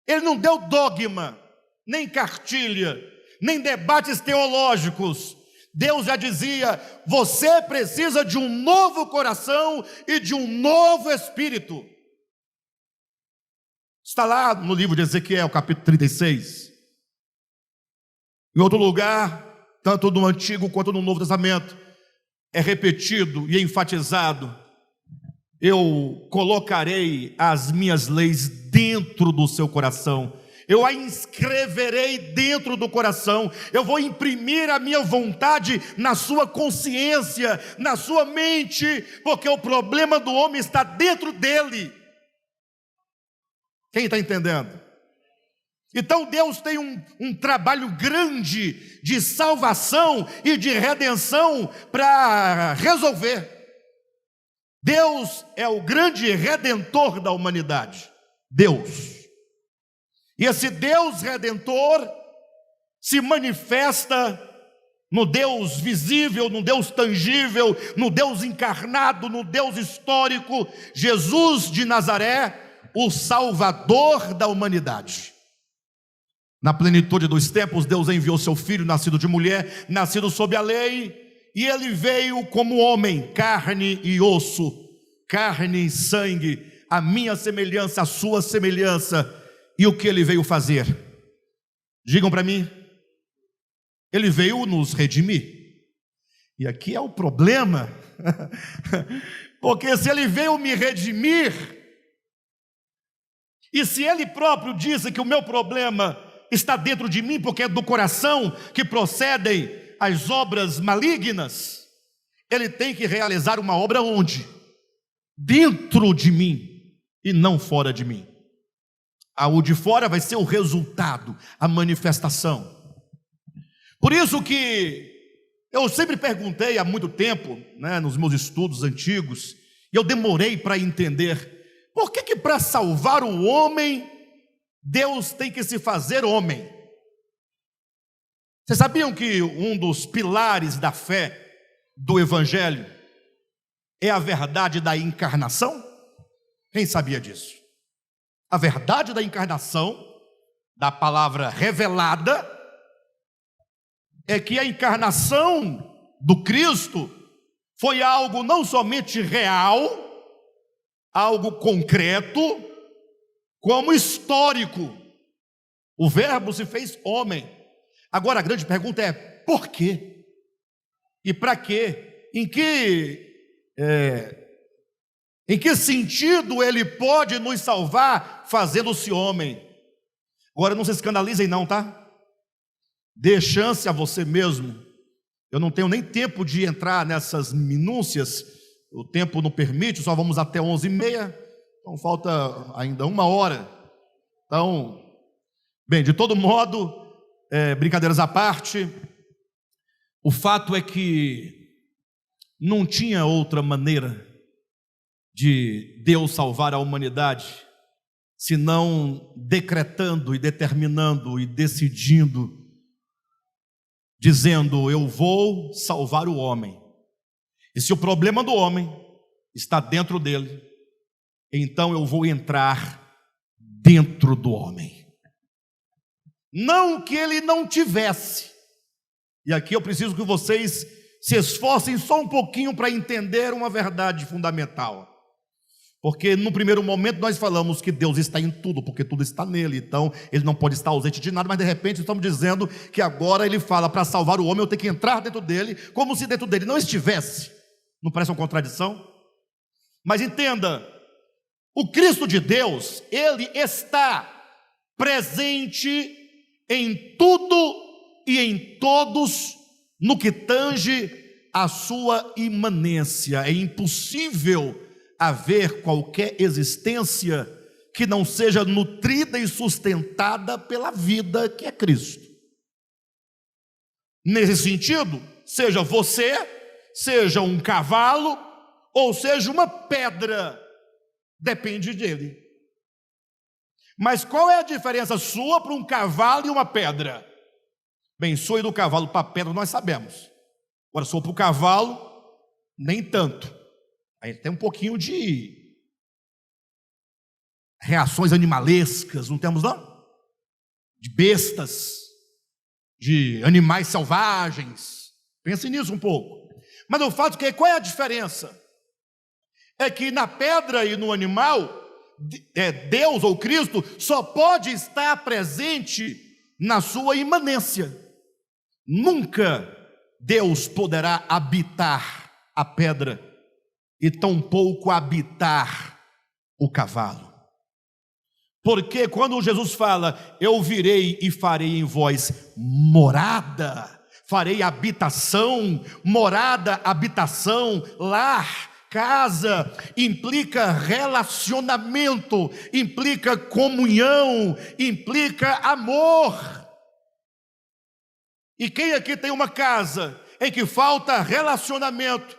Ele não deu dogma, nem cartilha, nem debates teológicos. Deus já dizia, você precisa de um novo coração e de um novo espírito. Está lá no livro de Ezequiel, capítulo 36. Em outro lugar, tanto no Antigo quanto no Novo Testamento, é repetido e enfatizado: eu colocarei as minhas leis dentro do seu coração, eu a inscreverei dentro do coração, eu vou imprimir a minha vontade na sua consciência, na sua mente, porque o problema do homem está dentro dele. Quem está entendendo? Então Deus tem um trabalho grande de salvação e de redenção para resolver. Deus é o grande redentor da humanidade. Deus. E esse Deus redentor se manifesta no Deus visível, no Deus tangível, no Deus encarnado, no Deus histórico, Jesus de Nazaré, o Salvador da humanidade. Na plenitude dos tempos, Deus enviou seu Filho, nascido de mulher, nascido sob a lei, e ele veio como homem, carne e osso, carne e sangue, a minha semelhança, a sua semelhança. E o que ele veio fazer? Digam para mim. Ele veio nos redimir. E aqui é o problema, porque se ele veio me redimir, e se ele próprio disse que o meu problema está dentro de mim, porque é do coração que procedem as obras malignas, ele tem que realizar uma obra onde? Dentro de mim e não fora de mim. O de fora vai ser o resultado, a manifestação. Por isso que eu sempre perguntei há muito tempo, nos meus estudos antigos, e eu demorei para entender, por que para salvar o homem, Deus tem que se fazer homem? Vocês sabiam que um dos pilares da fé do Evangelho é a verdade da encarnação? Quem sabia disso? A verdade da encarnação, da palavra revelada, é que a encarnação do Cristo foi algo não somente real, algo concreto, como histórico. O Verbo se fez homem. Agora a grande pergunta é: por quê? E para quê? Em que sentido ele pode nos salvar fazendo-se homem? Agora não se escandalizem não, tá? Dê chance a você mesmo. Eu não tenho nem tempo de entrar nessas minúcias, o tempo não permite, só vamos até 11h30, então falta ainda 1 hora. Então, bem, de todo modo, brincadeiras à parte, o fato é que não tinha outra maneira de Deus salvar a humanidade, senão decretando e determinando e decidindo, dizendo: eu vou salvar o homem. E se o problema do homem está dentro dele, então eu vou entrar dentro do homem. Não que ele não tivesse. E aqui eu preciso que vocês se esforcem só um pouquinho para entender uma verdade fundamental. Porque no primeiro momento nós falamos que Deus está em tudo, porque tudo está nele, então ele não pode estar ausente de nada, mas de repente estamos dizendo que agora ele fala: para salvar o homem eu tenho que entrar dentro dele, como se dentro dele não estivesse. Não parece uma contradição? Mas entenda, o Cristo de Deus, ele está presente em tudo e em todos no que tange a sua imanência. É impossível haver qualquer existência que não seja nutrida e sustentada pela vida que é Cristo. Nesse sentido, seja você, seja um cavalo, ou seja uma pedra, depende dele. Mas qual é a diferença sua para um cavalo e uma pedra? Bem, sua e do cavalo para a pedra nós sabemos. Agora, sou para o cavalo, nem tanto. Aí tem um pouquinho de reações animalescas, não temos não? De bestas, de animais selvagens. Pense nisso um pouco. Mas o fato é que qual é a diferença? É que na pedra e no animal, Deus ou Cristo só pode estar presente na sua imanência. Nunca Deus poderá habitar a pedra, e tampouco habitar o cavalo. Porque quando Jesus fala, eu virei e farei em vós morada, farei habitação, morada, habitação, lar, casa, implica relacionamento, implica comunhão, implica amor. E quem aqui tem uma casa em que falta relacionamento,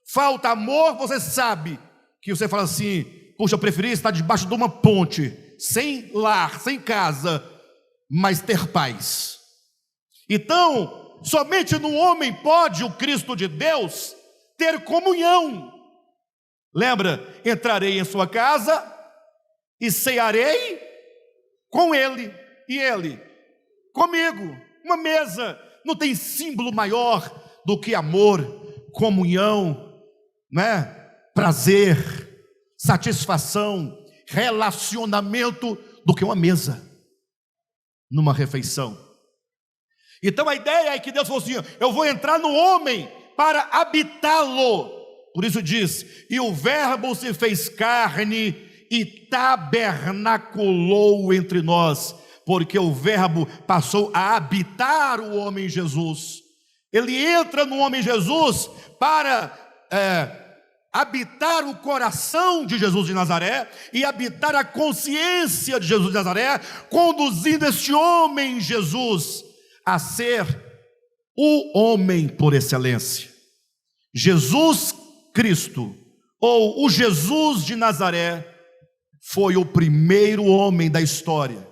falta amor, você sabe que você fala assim, puxa, eu preferia estar debaixo de uma ponte, sem lar, sem casa, mas ter paz. Então, somente no homem pode o Cristo de Deus ter comunhão. Lembra, entrarei em sua casa e cearei com ele e ele comigo. Uma mesa, não tem símbolo maior do que amor, comunhão, né? Prazer, satisfação, relacionamento, do que uma mesa numa refeição. Então a ideia é que Deus falou assim, eu vou entrar no homem para habitá-lo. Por isso diz, e o verbo se fez carne e tabernaculou entre nós, porque o verbo passou a habitar o homem Jesus. Ele entra no homem Jesus para habitar o coração de Jesus de Nazaré e habitar a consciência de Jesus de Nazaré, conduzindo este homem Jesus a ser o homem por excelência. Jesus Cristo, ou o Jesus de Nazaré, foi o primeiro homem da história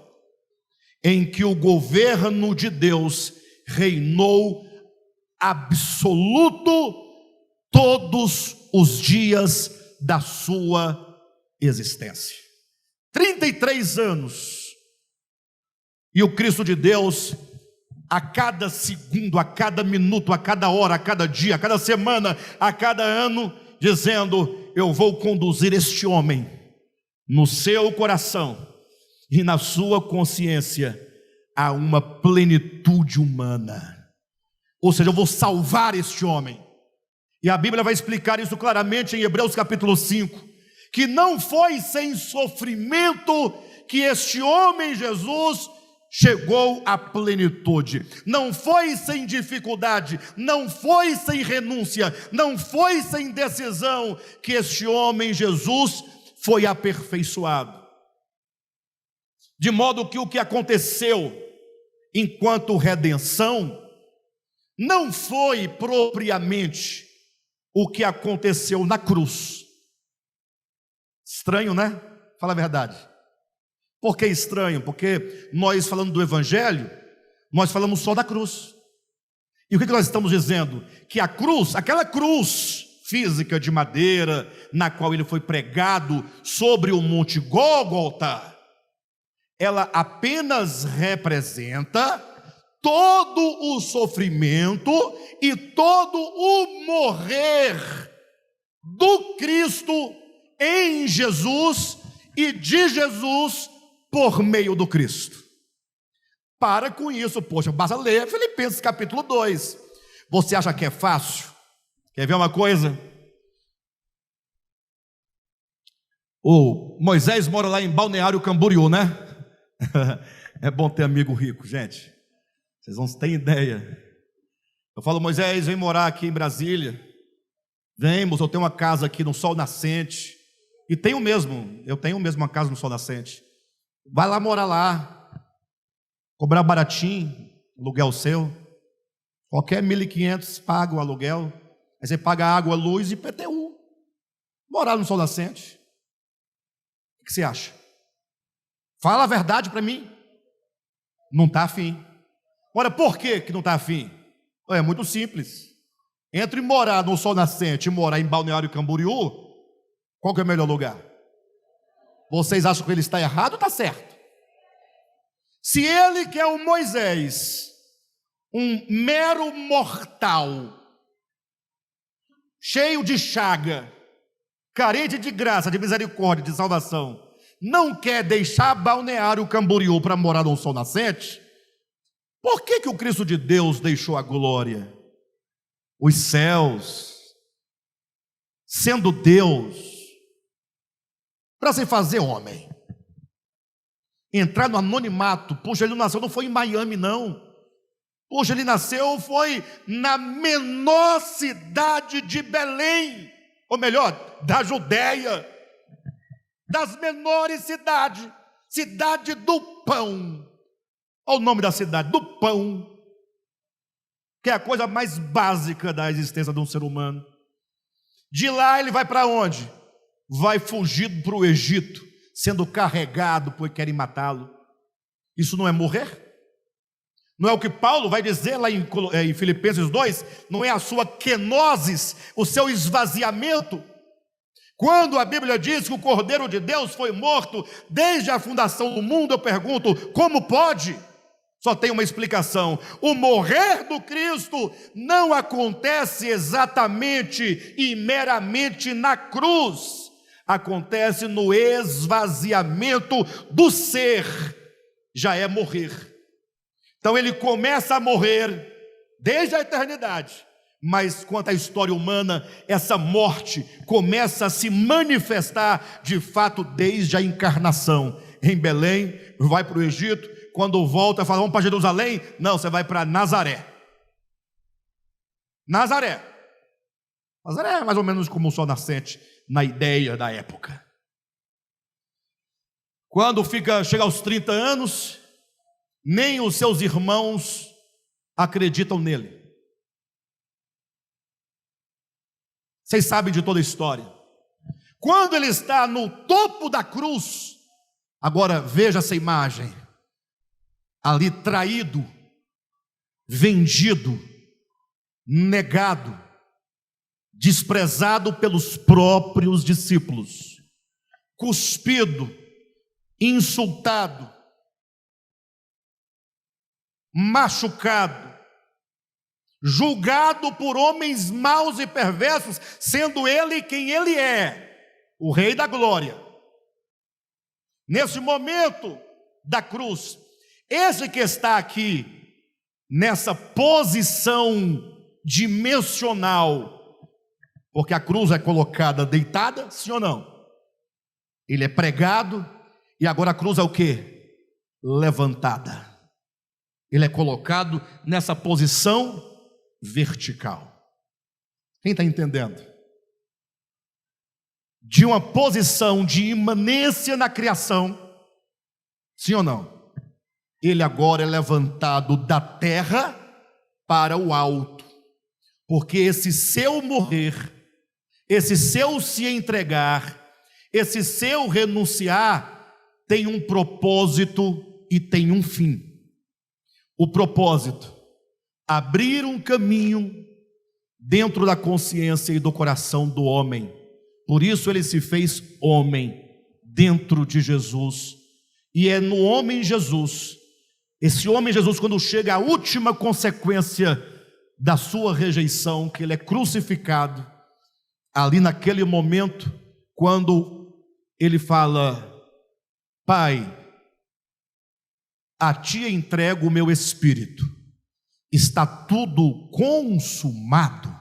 em que o governo de Deus reinou absoluto todos os dias da sua existência. 33 anos. E o Cristo de Deus, a cada segundo, a cada minuto, a cada hora, a cada dia, a cada semana, a cada ano, dizendo, eu vou conduzir este homem no seu coração e na sua consciência a uma plenitude humana. Ou seja, eu vou salvar este homem. E a Bíblia vai explicar isso claramente em Hebreus capítulo 5, que não foi sem sofrimento que este homem Jesus chegou à plenitude. Não foi sem dificuldade, não foi sem renúncia, não foi sem decisão que este homem Jesus foi aperfeiçoado. De modo que o que aconteceu enquanto redenção não foi propriamente o que aconteceu na cruz. Estranho, né? Fala a verdade. Por que estranho? Porque nós falando do Evangelho, nós falamos só da cruz. E o que nós estamos dizendo? Que a cruz, aquela cruz física de madeira, na qual ele foi pregado sobre o monte Gólgota, ela apenas representa todo o sofrimento e todo o morrer do Cristo em Jesus e de Jesus por meio do Cristo. Para com isso, poxa, basta ler Filipenses capítulo 2. Você acha que é fácil? Quer ver uma coisa? O Moisés mora lá em Balneário Camboriú, né? É bom ter amigo rico, gente. Vocês não têm ideia. Eu falo, Moisés, vem morar aqui em Brasília. Vem, moço, eu tenho uma casa aqui no Sol Nascente. E tenho mesmo, eu tenho mesmo uma casa no Sol Nascente. Vai lá morar lá. Cobrar baratinho, aluguel seu. Qualquer 1.500 paga o aluguel. Aí você paga água, luz e IPTU. Morar no Sol Nascente. O que você acha? Fala a verdade para mim. Não está afim. Ora, por que não está afim? É muito simples. Entre morar no Sol Nascente e morar em Balneário Camboriú, qual que é o melhor lugar? Vocês acham que ele está errado ou está certo? Se ele, que é o Moisés, um mero mortal, cheio de chaga, carente de graça, de misericórdia, de salvação, não quer deixar Balneário Camboriú para morar no Sol Nascente, por que o Cristo de Deus deixou a glória, os céus, sendo Deus, para se fazer homem, entrar no anonimato. Poxa, ele nasceu, não foi em Miami, não. Poxa, ele nasceu, foi na menor cidade de Belém, ou melhor, da Judéia, das menores cidades, cidade do pão. Olha o nome da cidade, do pão, que é a coisa mais básica da existência de um ser humano. De lá ele vai para onde? Vai fugido para o Egito, sendo carregado porque querem matá-lo. Isso não é morrer? Não é o que Paulo vai dizer lá em Filipenses 2? Não é a sua kenosis, o seu esvaziamento? Quando a Bíblia diz que o Cordeiro de Deus foi morto desde a fundação do mundo, eu pergunto, como pode? Só tem uma explicação: o morrer do Cristo não acontece exatamente e meramente na cruz, acontece no esvaziamento do ser, já é morrer. Então ele começa a morrer desde a eternidade, mas quanto à história humana, essa morte começa a se manifestar de fato desde a encarnação. Em Belém, vai para o Egito, quando volta, fala, vamos para Jerusalém? Não, você vai para Nazaré. Nazaré é mais ou menos como o sol nascente na ideia da época. Quando chega aos 30 anos, nem os seus irmãos acreditam nele. Vocês sabem de toda a história. Quando ele está no topo da cruz, agora veja essa imagem, ali traído, vendido, negado, desprezado pelos próprios discípulos, cuspido, insultado, machucado, julgado por homens maus e perversos, sendo ele quem ele é, o Rei da Glória. Nesse momento da cruz, esse que está aqui, nessa posição dimensional, porque a cruz é colocada deitada, sim ou não? Ele é pregado, e agora a cruz é o quê? Levantada. Ele é colocado nessa posição vertical. Quem está entendendo? De uma posição de imanência na criação, sim ou não? Ele agora é levantado da terra para o alto, porque esse seu morrer, esse seu se entregar, esse seu renunciar, tem um propósito e tem um fim. O propósito: abrir um caminho dentro da consciência e do coração do homem. Por isso ele se fez homem dentro de Jesus, e é no homem Jesus, esse homem Jesus, quando chega à última consequência da sua rejeição, que ele é crucificado, ali naquele momento, quando ele fala, Pai, a ti entrego o meu espírito, está tudo consumado.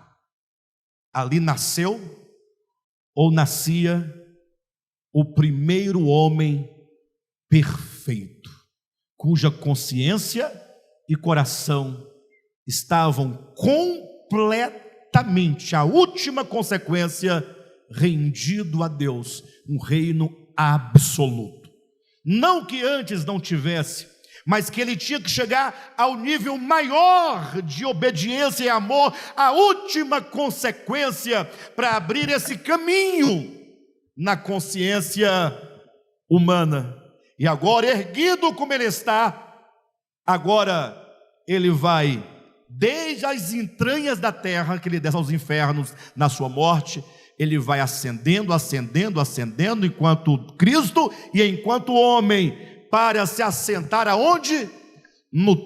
Ali nasceu, ou nascia, o primeiro homem perfeito, cuja consciência e coração estavam completamente, a última consequência, rendido a Deus, um reino absoluto. Não que antes não tivesse, mas que ele tinha que chegar ao nível maior de obediência e amor, a última consequência para abrir esse caminho na consciência humana. E agora, erguido como ele está, agora ele vai desde as entranhas da terra, que ele desce aos infernos na sua morte, ele vai ascendendo, ascendendo, ascendendo, enquanto Cristo e enquanto homem, para se assentar aonde? No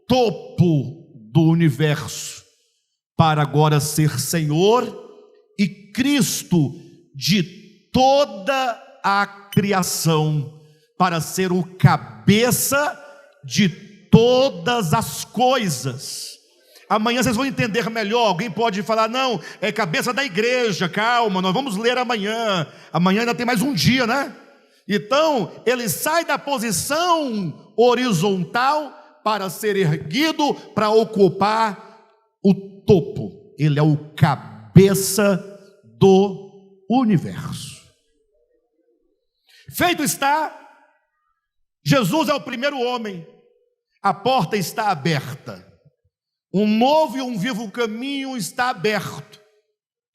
topo do universo, para agora ser Senhor e Cristo de toda a criação, para ser o cabeça de todas as coisas. Amanhã vocês vão entender melhor. Alguém pode falar: não, é cabeça da igreja, calma, nós vamos ler amanhã. Amanhã ainda tem mais um dia, né? Então, ele sai da posição horizontal para ser erguido, para ocupar o topo. Ele é o cabeça do universo. Feito está, Jesus é o primeiro homem, a porta está aberta. Um novo e um vivo caminho está aberto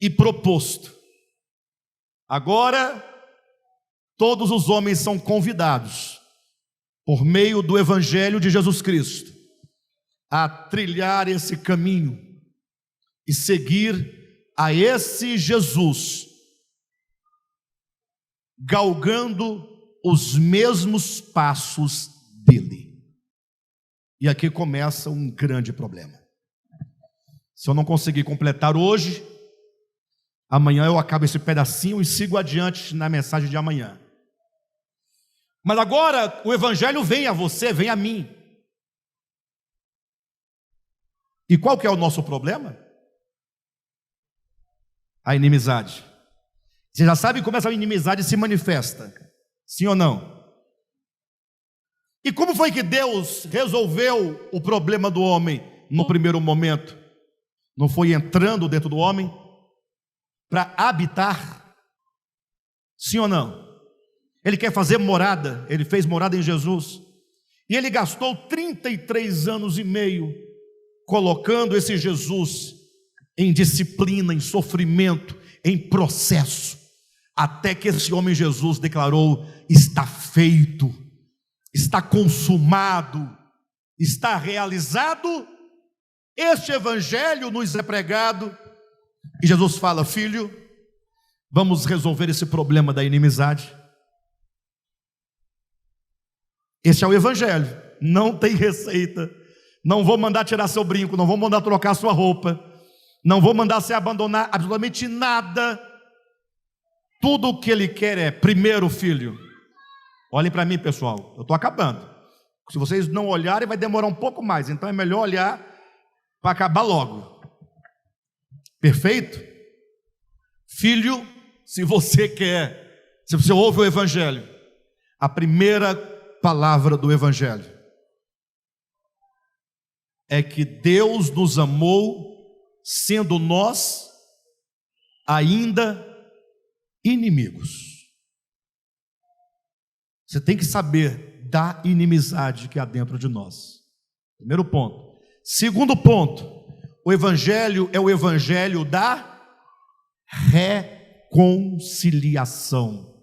e proposto. Agora, todos os homens são convidados, por meio do Evangelho de Jesus Cristo, a trilhar esse caminho e seguir a esse Jesus, galgando os mesmos passos dele. E aqui começa um grande problema. Se eu não conseguir completar hoje, amanhã eu acabo esse pedacinho e sigo adiante na mensagem de amanhã. Mas agora o Evangelho vem a você, vem a mim. E qual que é o nosso problema? A inimizade. Você já sabe como essa inimizade se manifesta, sim ou não? E como foi que Deus resolveu o problema do homem no primeiro momento? Não foi entrando dentro do homem para habitar? Sim ou não? Ele quer fazer morada, ele fez morada em Jesus. E ele gastou 33 anos e meio colocando esse Jesus em disciplina, em sofrimento, em processo, até que esse homem Jesus declarou: está feito, está consumado, está realizado. Este evangelho nos é pregado e Jesus fala: filho, vamos resolver esse problema da inimizade. Esse é o evangelho, não tem receita. Não vou mandar tirar seu brinco, não vou mandar trocar sua roupa, não vou mandar você abandonar absolutamente nada. Tudo o que ele quer é: primeiro, filho, olhem para mim, pessoal, eu estou acabando. Se vocês não olharem, vai demorar um pouco mais, então é melhor olhar para acabar logo. Perfeito? Filho, se você quer, se você ouve o evangelho, a primeira palavra do evangelho é que Deus nos amou sendo nós ainda inimigos. Você tem que saber da inimizade que há dentro de nós. Primeiro ponto. Segundo ponto, o evangelho é o evangelho da reconciliação.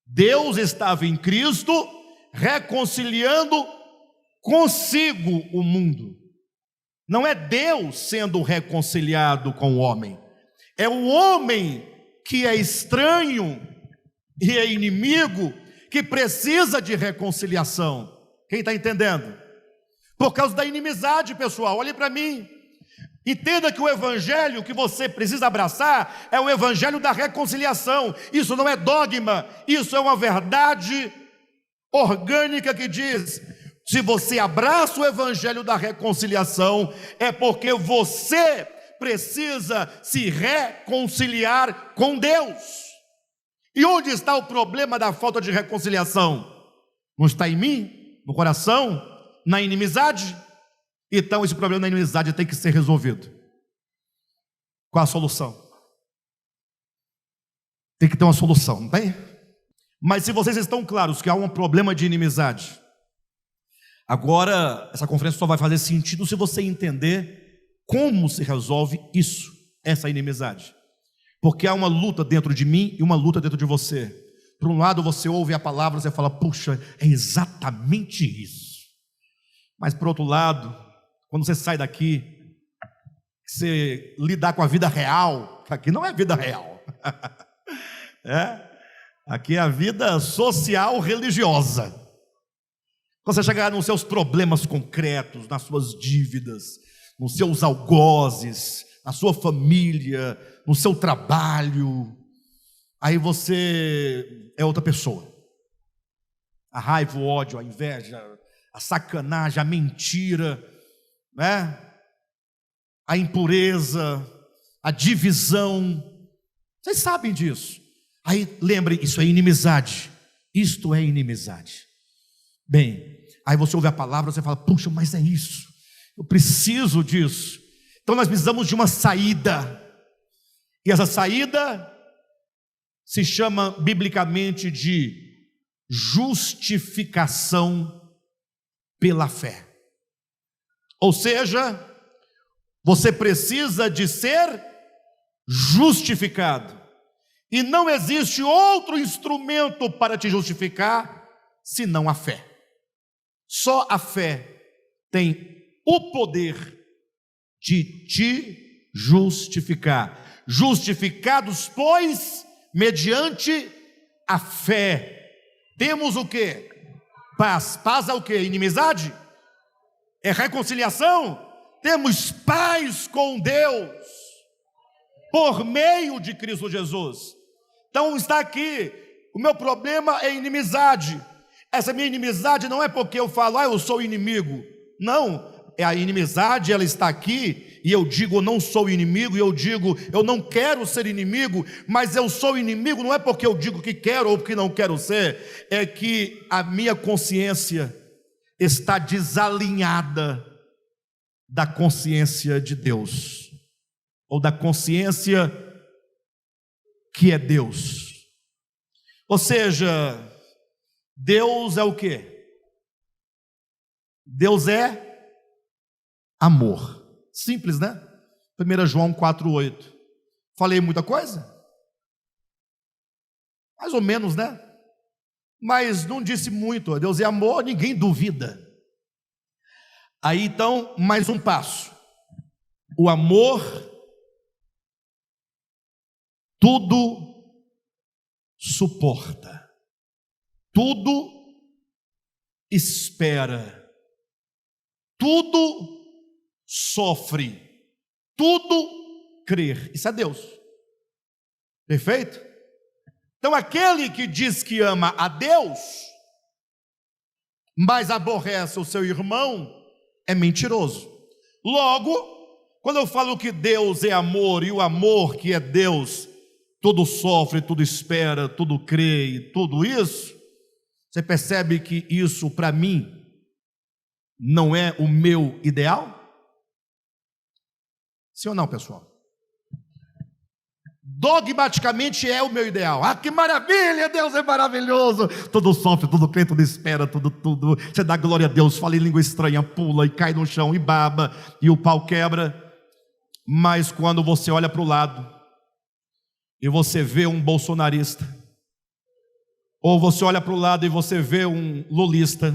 Deus estava em Cristo reconciliando consigo o mundo. Não é Deus sendo reconciliado com o homem, é o homem que é estranho e é inimigo, que precisa de reconciliação. Quem está entendendo? Por causa da inimizade, pessoal, olhe para mim. Entenda que o evangelho que você precisa abraçar é o evangelho da reconciliação. Isso não é dogma, isso é uma verdade orgânica que diz: se você abraça o evangelho da reconciliação, é porque você precisa se reconciliar com Deus. E onde está o problema da falta de reconciliação? Não está em mim, no coração, na inimizade? Então esse problema da inimizade tem que ser resolvido. Qual a solução? Tem que ter uma solução, não tem? Mas se vocês estão claros que há um problema de inimizade, agora essa conferência só vai fazer sentido se você entender como se resolve isso, essa inimizade. Porque há uma luta dentro de mim e uma luta dentro de você. Por um lado você ouve a palavra e você fala: puxa, é exatamente isso. Mas por outro lado, quando você sai daqui, você lidar com a vida real, aqui não é vida real, aqui é a vida social religiosa. Quando você chegar nos seus problemas concretos, nas suas dívidas, nos seus algozes, na sua família, no seu trabalho, aí você é outra pessoa. A raiva, o ódio, a inveja, a sacanagem, a mentira, né? a impureza, a divisão. Vocês sabem disso. Aí lembrem, isso é inimizade. Isto é inimizade. Bem, aí você ouve a palavra, você fala, puxa, mas é isso. Eu preciso disso. Então nós precisamos de uma saída. E essa saída se chama biblicamente de justificação pela fé. Ou seja, você precisa de ser justificado. E não existe outro instrumento para te justificar senão a fé. Só a fé tem o poder de te justificar. Justificados, pois, mediante a fé. Temos o quê? Paz. Paz é o quê? Inimizade? É reconciliação? Temos paz com Deus por meio de Cristo Jesus. Então está aqui, o meu problema é inimizade. Essa minha inimizade não é porque eu falo, eu sou inimigo. Não, é a inimizade, ela está aqui, e eu digo, eu não sou inimigo, e eu digo, eu não quero ser inimigo, mas eu sou inimigo, não é porque eu digo que quero ou que não quero ser, é que a minha consciência está desalinhada da consciência de Deus, ou da consciência que é Deus. Ou seja, Deus é o quê? Deus é amor. Simples, né? 1 João 4,8. Falei muita coisa? Mais ou menos, né? Mas não disse muito. Deus é amor, ninguém duvida. Aí então, mais um passo. O amor tudo suporta, tudo espera, tudo sofre, tudo crer. Isso é Deus. Perfeito? Então aquele que diz que ama a Deus, mas aborrece o seu irmão, é mentiroso. Logo, quando eu falo que Deus é amor, e o amor que é Deus, tudo sofre, tudo espera, tudo crê, e tudo isso, você percebe que isso para mim não é o meu ideal? Sim ou não, pessoal? Dogmaticamente é o meu ideal. Ah, que maravilha, Deus é maravilhoso. Tudo sofre, tudo crê, tudo espera, tudo. Você dá glória a Deus, fala em língua estranha, pula e cai no chão e baba, e o pau quebra. Mas quando você olha para o lado e você vê um bolsonarista, ou você olha para o lado e você vê um lulista,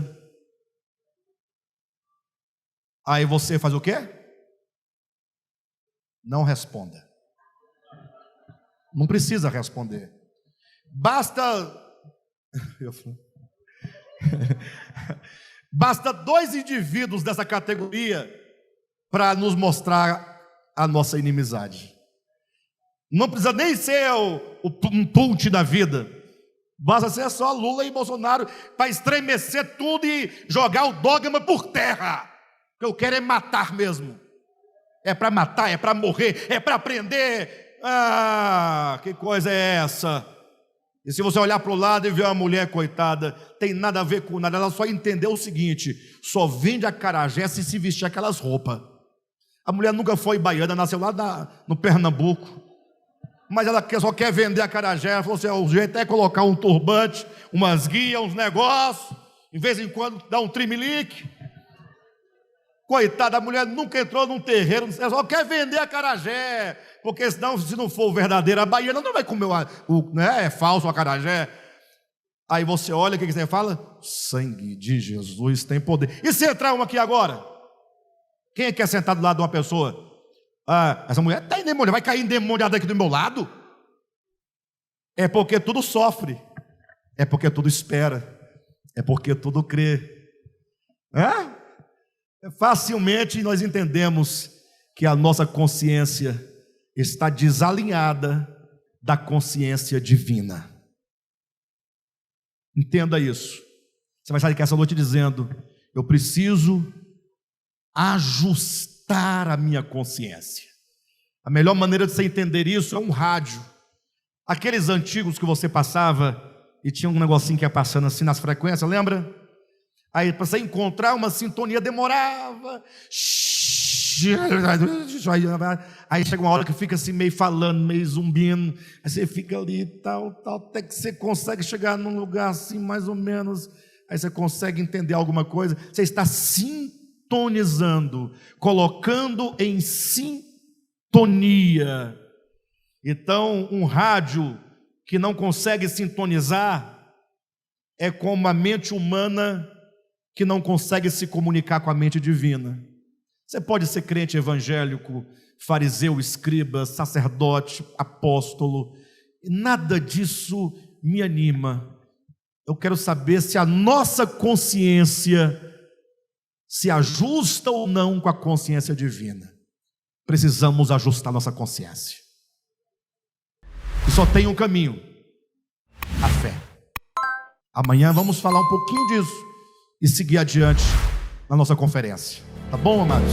aí você faz o quê? Não responda. Não precisa responder. Basta dois indivíduos dessa categoria para nos mostrar a nossa inimizade. Não precisa nem ser um punch da vida. Basta ser só Lula e Bolsonaro para estremecer tudo e jogar o dogma por terra. O que eu quero é matar mesmo. É para matar, é para morrer, é para prender. Ah, que coisa é essa? E se você olhar para o lado e ver uma mulher, coitada, tem nada a ver com nada, ela só entendeu o seguinte: só vende acarajé se vestir aquelas roupas. A mulher nunca foi baiana, nasceu lá no Pernambuco, mas ela só quer vender acarajé. Ela falou assim: o jeito é colocar um turbante, umas guias, uns negócios, de vez em quando dá um trimelique. Coitada, a mulher nunca entrou num terreiro, ela só quer vender acarajé, porque senão, se não for verdadeira, a baiana não vai comer né? É falso o acarajé. Aí você olha, o que você fala? Sangue de Jesus tem poder. E se entrar uma aqui agora? Quem é que é sentado do lado de uma pessoa? Ah, essa mulher está endemoniada, vai cair endemoniada aqui do meu lado? É porque tudo sofre, é porque tudo espera, é porque tudo crê. Facilmente nós entendemos que a nossa consciência está desalinhada da consciência divina. Entenda isso. Você vai sair aqui essa noite dizendo: eu preciso ajustar ajustar a minha consciência. A melhor maneira de você entender isso é um rádio. Aqueles antigos que você passava e tinha um negocinho que ia passando assim nas frequências, lembra? Aí para você encontrar uma sintonia demorava. Aí chega uma hora que fica assim meio falando, meio zumbindo. Aí você fica ali tal, até que você consegue chegar num lugar assim mais ou menos. Aí você consegue entender alguma coisa. Você está sintonizando, colocando em sintonia. Então, um rádio que não consegue sintonizar é como a mente humana que não consegue se comunicar com a mente divina. Você pode ser crente evangélico, fariseu, escriba, sacerdote, apóstolo, nada disso me anima. Eu quero saber se a nossa consciência se ajusta ou não com a consciência divina. Precisamos ajustar nossa consciência. E só tem um caminho: a fé. Amanhã vamos falar um pouquinho disso e seguir adiante na nossa conferência. Tá bom, amados?